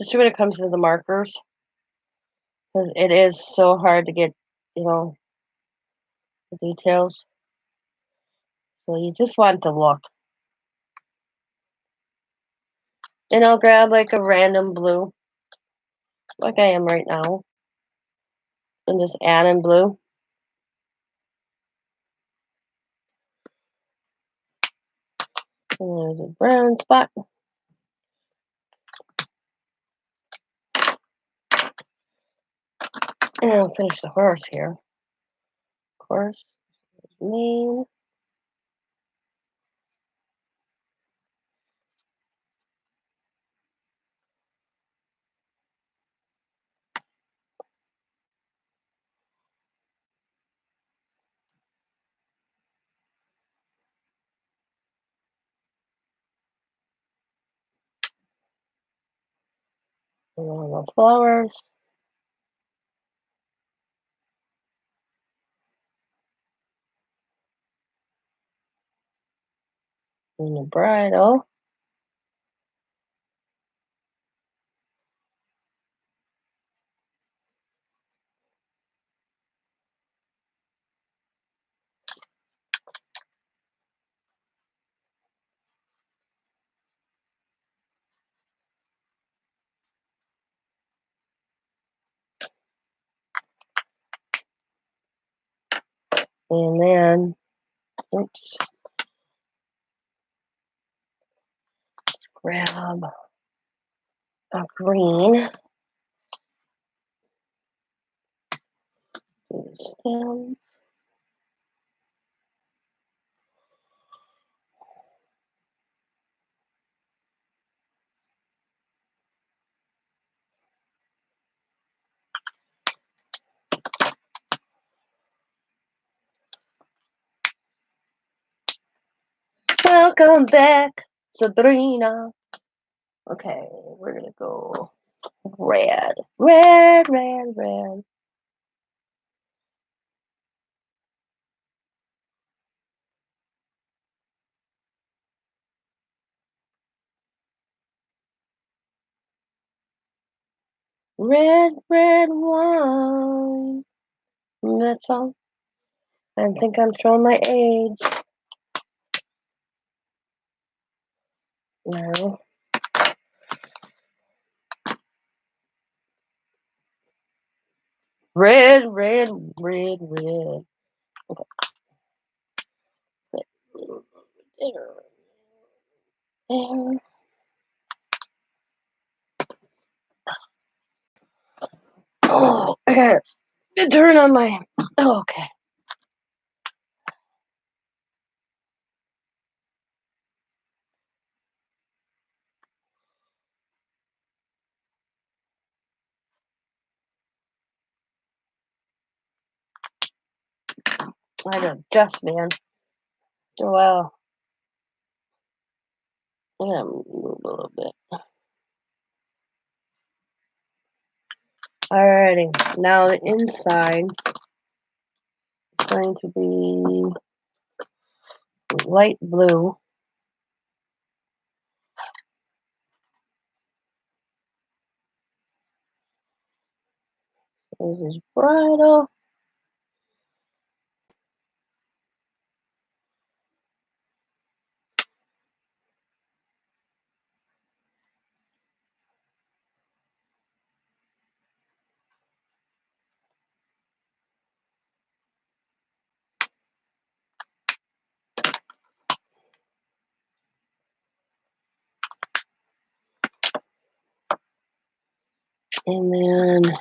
Especially when it comes to the markers. Because it is so hard to get, the details. So you just want to look. And I'll grab like a random blue, like I am right now. And just add in blue. And there's a brown spot. And I'll finish the horse here. Of course. Name. And all the flowers. And the bridle. And then, oops. Let's grab a green. Do the stem. Welcome back, Sabrina. Okay, we're gonna go red. Red, red, red. Red, red wine. That's all. I think I'm showing my age. No. Red, red, red, red. Okay. There. Oh, I got a turn on my. Oh, okay. I gotta adjust, man. Well, I gotta move a little bit. Alrighty, now the inside is going to be light blue. This is bridal. And then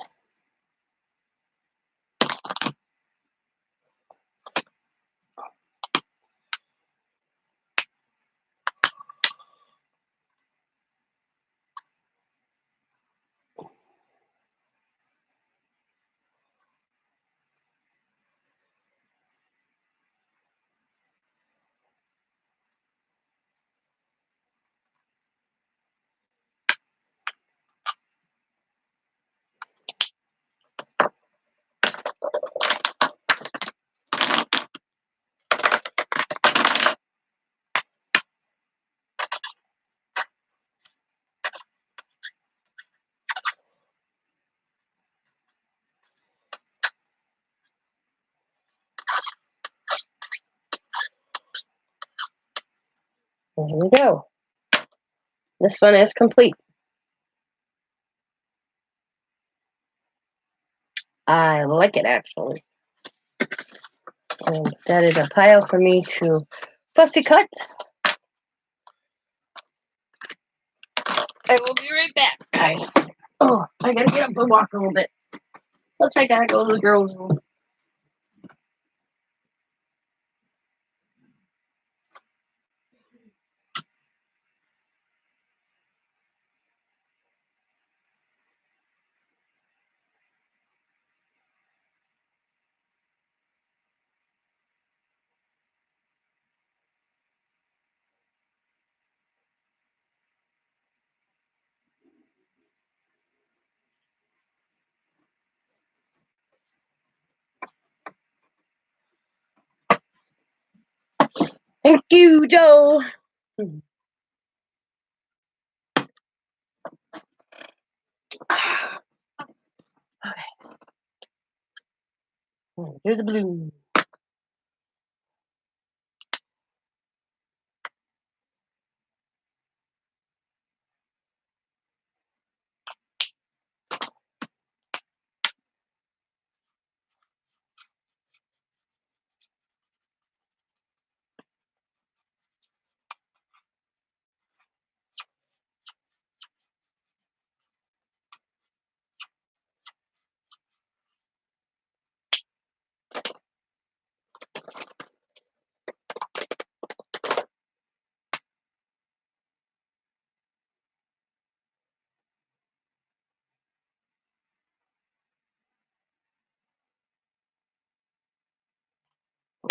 here we go. This one is complete. I like it actually. And that is a pile for me to fussy cut. I will be right back, guys. Oh, I gotta get up and walk a little bit. Plus, I gotta go to the girls' room. Thank you, Joe. Okay, here's the blue.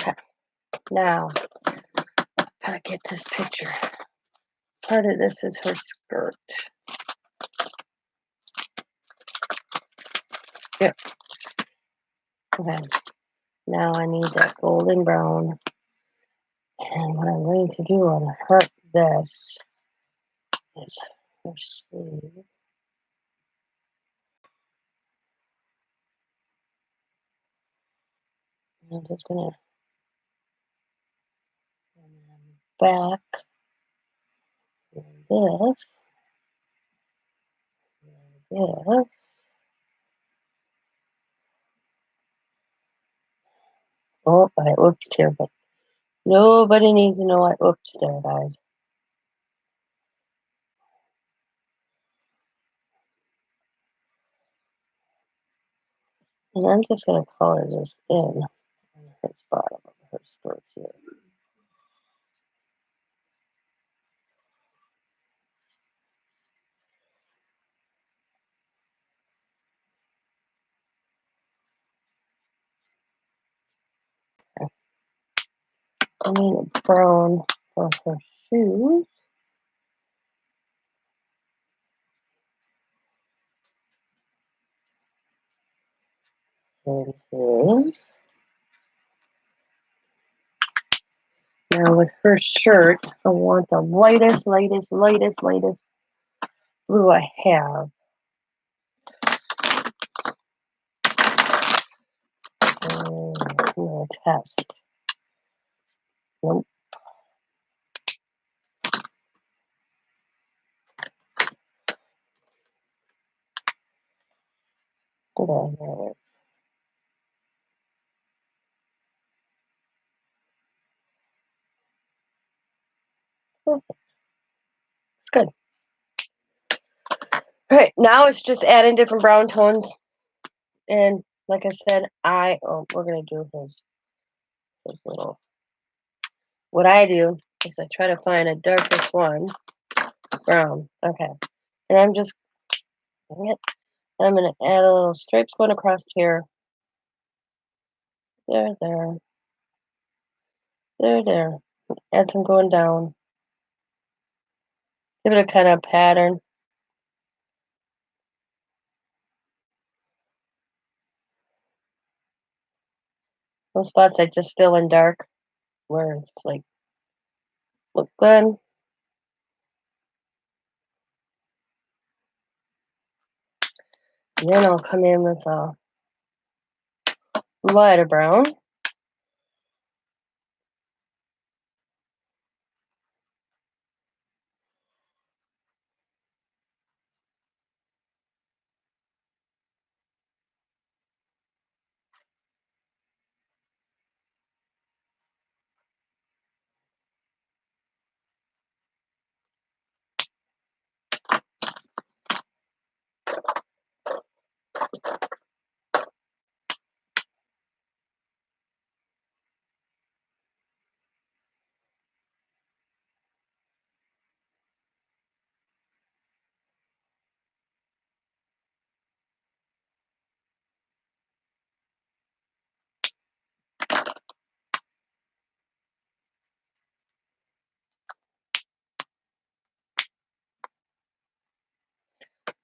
Okay. Now, gotta get this picture. Part of this is her skirt. Yep. Okay. Now I need that golden brown. And what I'm going to do on this is her sleeve. I'm just gonna back and this and this. Oh, I oopsed here, but nobody needs to know I oopsed there, guys. And I'm just gonna color this in on her bottom of her skirt here. I need a brown for her shoes. There it is. Now with her shirt, I want the lightest blue I have. And I'm gonna test. Nope. There. Perfect. It's good. All right, now it's just adding different brown tones. And like I said, we're gonna do his little. What I do is I try to find a darkest one, brown. Okay, and I'm gonna add a little stripes going across here. There. Add some going down. Give it a kind of pattern. Some spots I just fill in dark, where it's like look good. And then I'll come in with a lighter brown.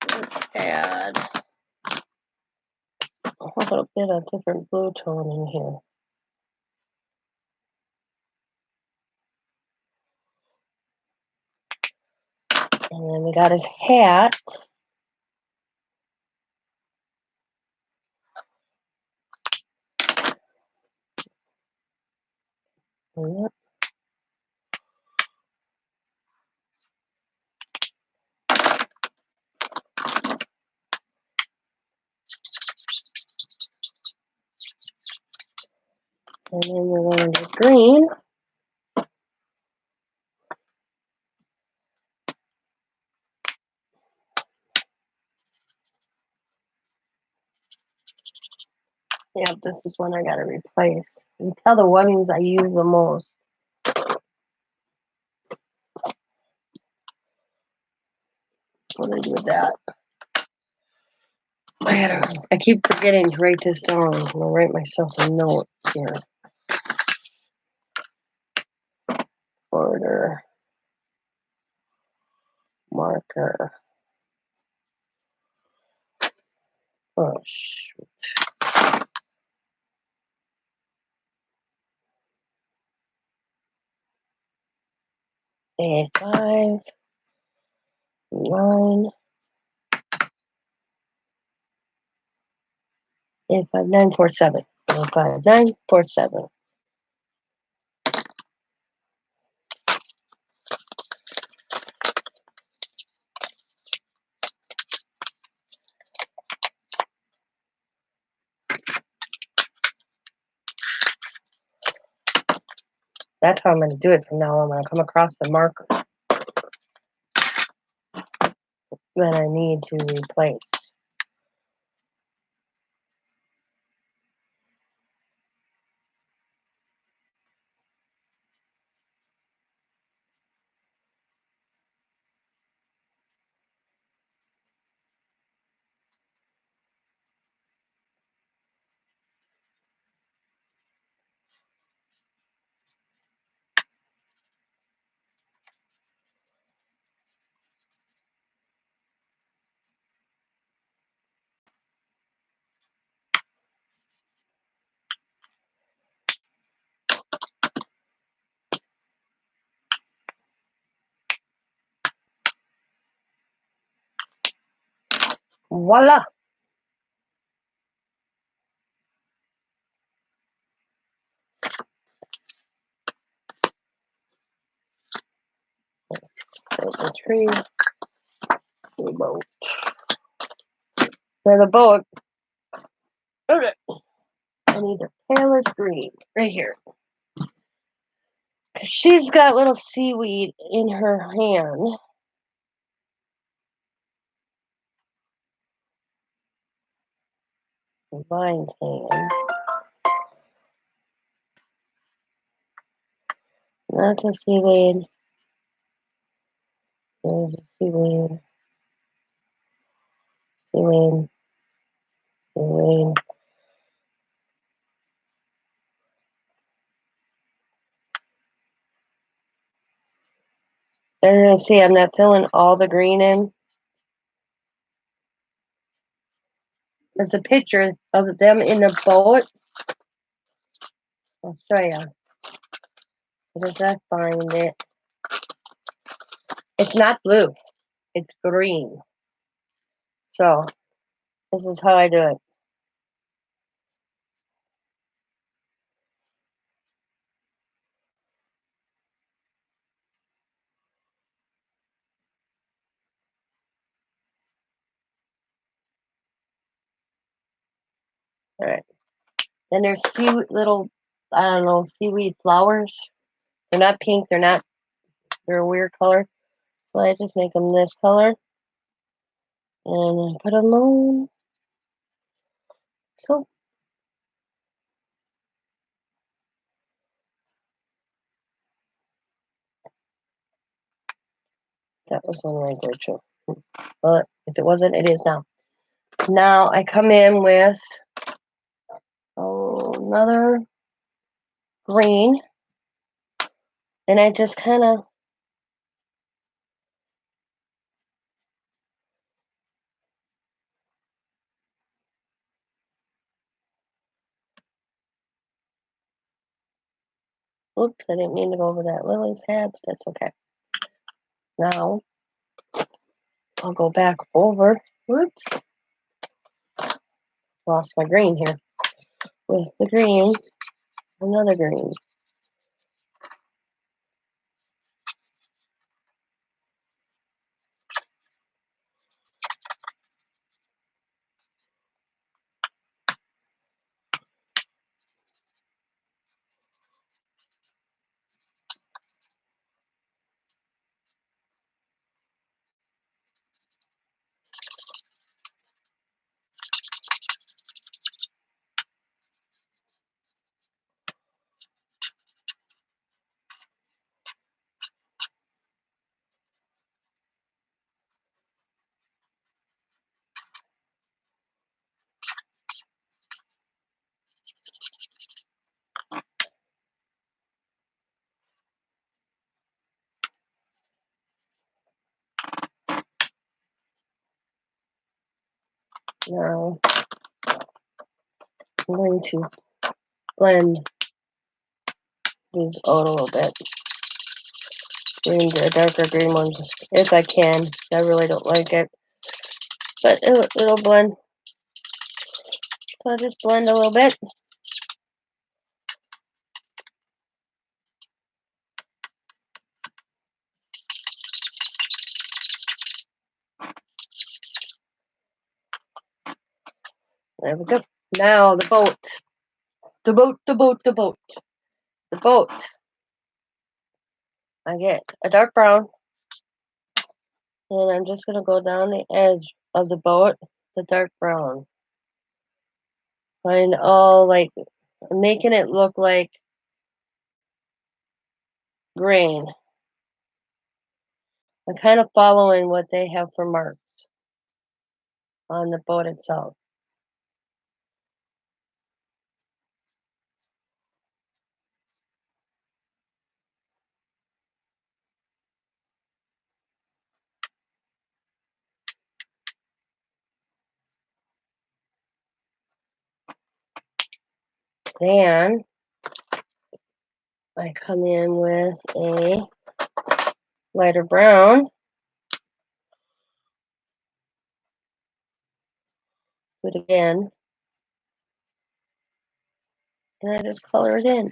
Let's add a little bit of different blue tone in here. And then we got his hat. Yep. And then we're going to do green. Yep, this is one I got to replace. You can tell the ones I use the most. What do I do with that? I keep forgetting to write this down. I'm going to write myself a note here. marker. Oh, shoot. A5, 9, A5, 9, 4, 7. A5, 9, 4, 7. That's how I'm going to do it from now on. When I come across the marker that I need to replace. Voila! The tree, the boat. For the boat, okay. I need the palest green right here. Because she's got little seaweed in her hand. Vine's hand. That's a seaweed. There's a seaweed. Seaweed. Seaweed. And you're going to see I'm not filling all the green in. There's a picture of them in a boat. I'll show you. As I find it. It's not blue. It's green. So, this is how I do it. All right. Then there's little, I don't know, seaweed flowers. They're not pink. They're a weird color. So I just make them this color. And I put them on. So, that was one right there too. But if it wasn't, it is now. Now I come in with another green. And I just kind of oops, I didn't mean to go over that Lily's head. That's okay. Now I'll go back over. Whoops. Lost my green here. With the green, another green. Now I'm going to blend these out a little bit. Green, the darker green ones, if I can. I really don't like it, but it'll blend. So I'll just blend a little bit. There we go. Now the boat. The boat, the boat, the boat. The boat. I get a dark brown. And I'm just going to go down the edge of the boat, the dark brown. Find all, like, making it look like grain. I'm kind of following what they have for marks on the boat itself. Then I come in with a lighter brown. Do it again. And I just color it in.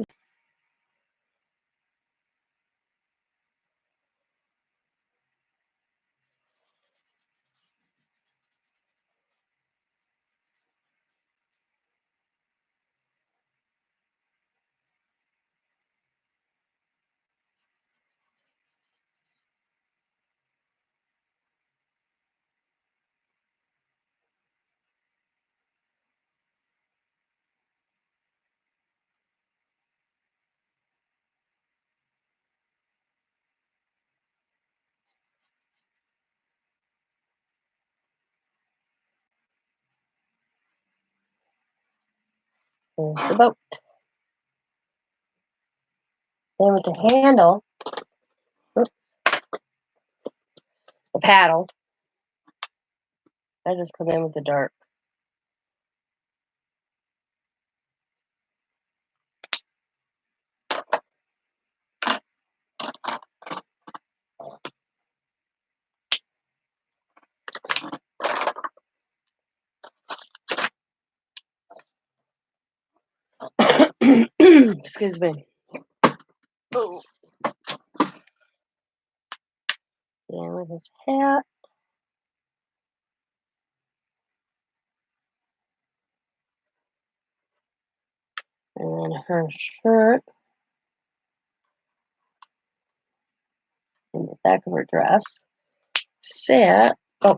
There's the boat. Then with the handle, oops, the paddle, I just come in with the dark. Excuse me. Oh. And with his hat. And then her shirt. In the back of her dress. Set. Oh,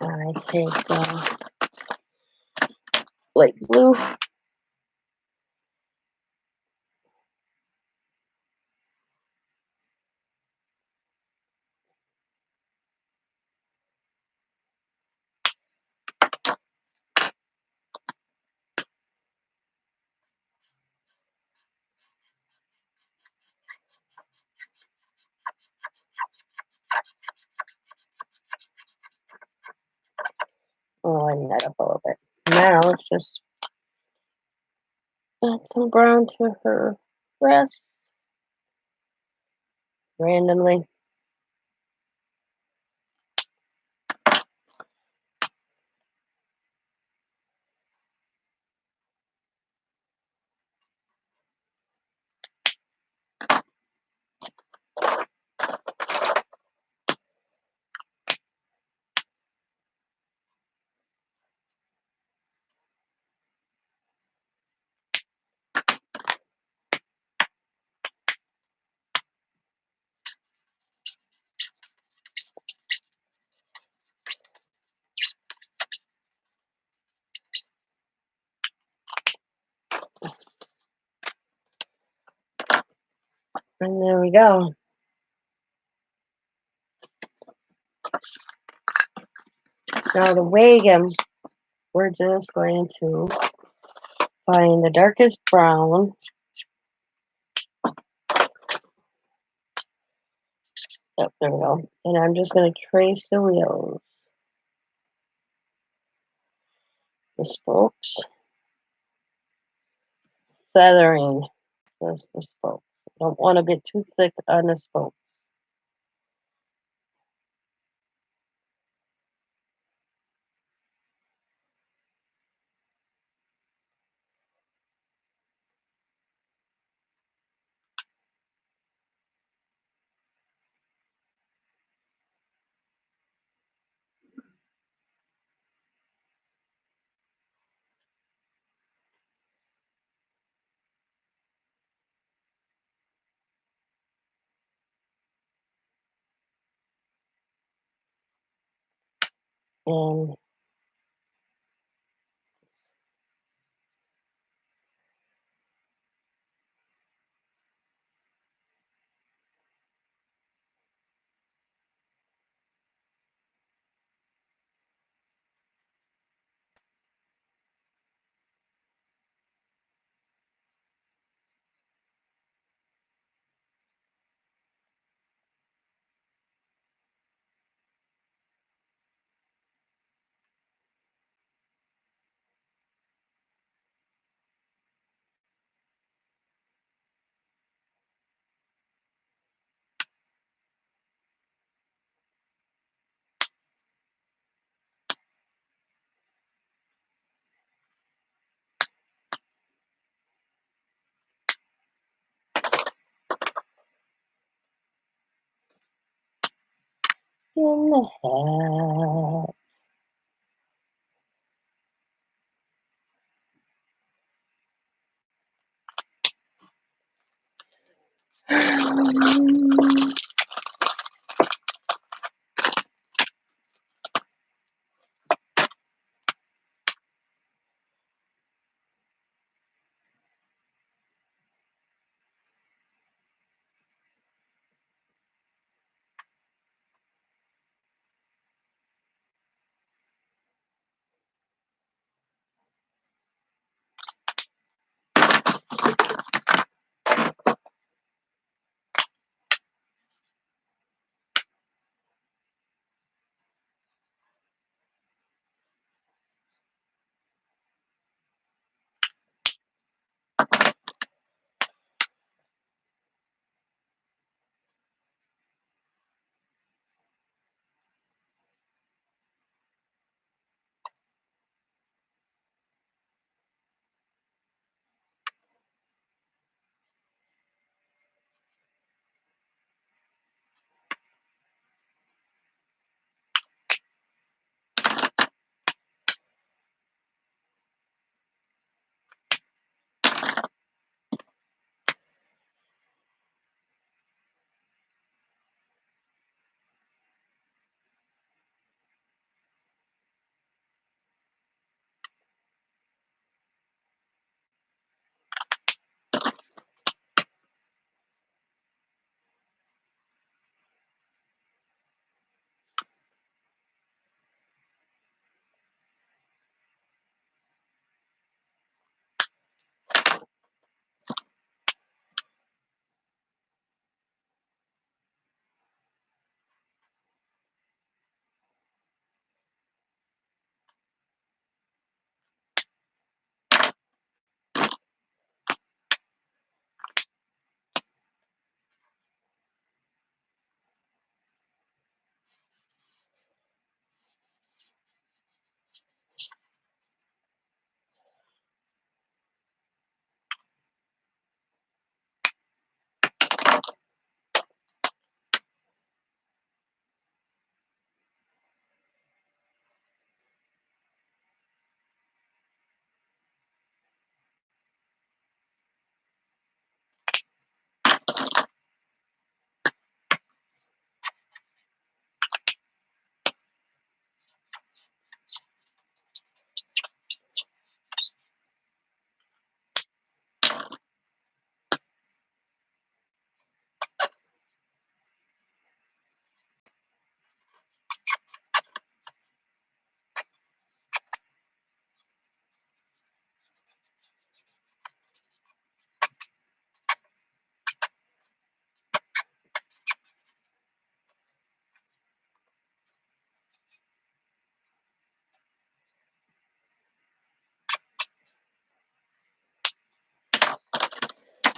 I take light blue. Oh, I lighten that up a little bit. Now let's just add some brown to her dress randomly. And there we go. Now the wagon, we're just going to find the darkest brown. Yep, there we go. And I'm just going to trace the wheels, the spokes, feathering just the spokes. Don't want to get too thick on the spokes. And in the hat.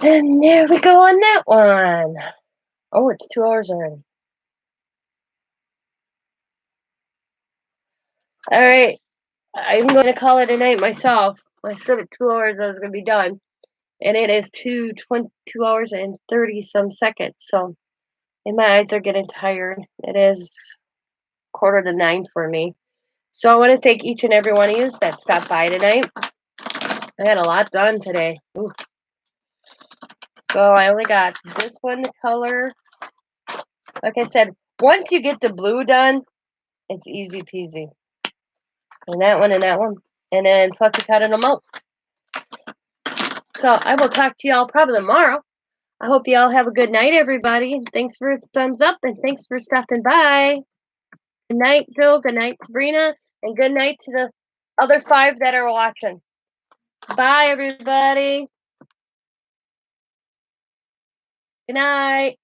And there we go on that one. Oh, it's 2 hours already. All right. I'm going to call it a night myself. I said at 2 hours I was going to be done. And it is 2 hours and 30 some seconds. So, and my eyes are getting tired. It is 8:45 for me. So I want to thank each and every one of you that stopped by tonight. I had a lot done today. Ooh. So I only got this one, the color. Like I said, once you get the blue done, it's easy peasy. And that one and that one. And then plus we cutting them out. So I will talk to y'all probably tomorrow. I hope y'all have a good night, everybody. Thanks for the thumbs up and thanks for stopping by. Good night, Joe. Good night, Sabrina. And good night to the other 5 that are watching. Bye, everybody. Good night.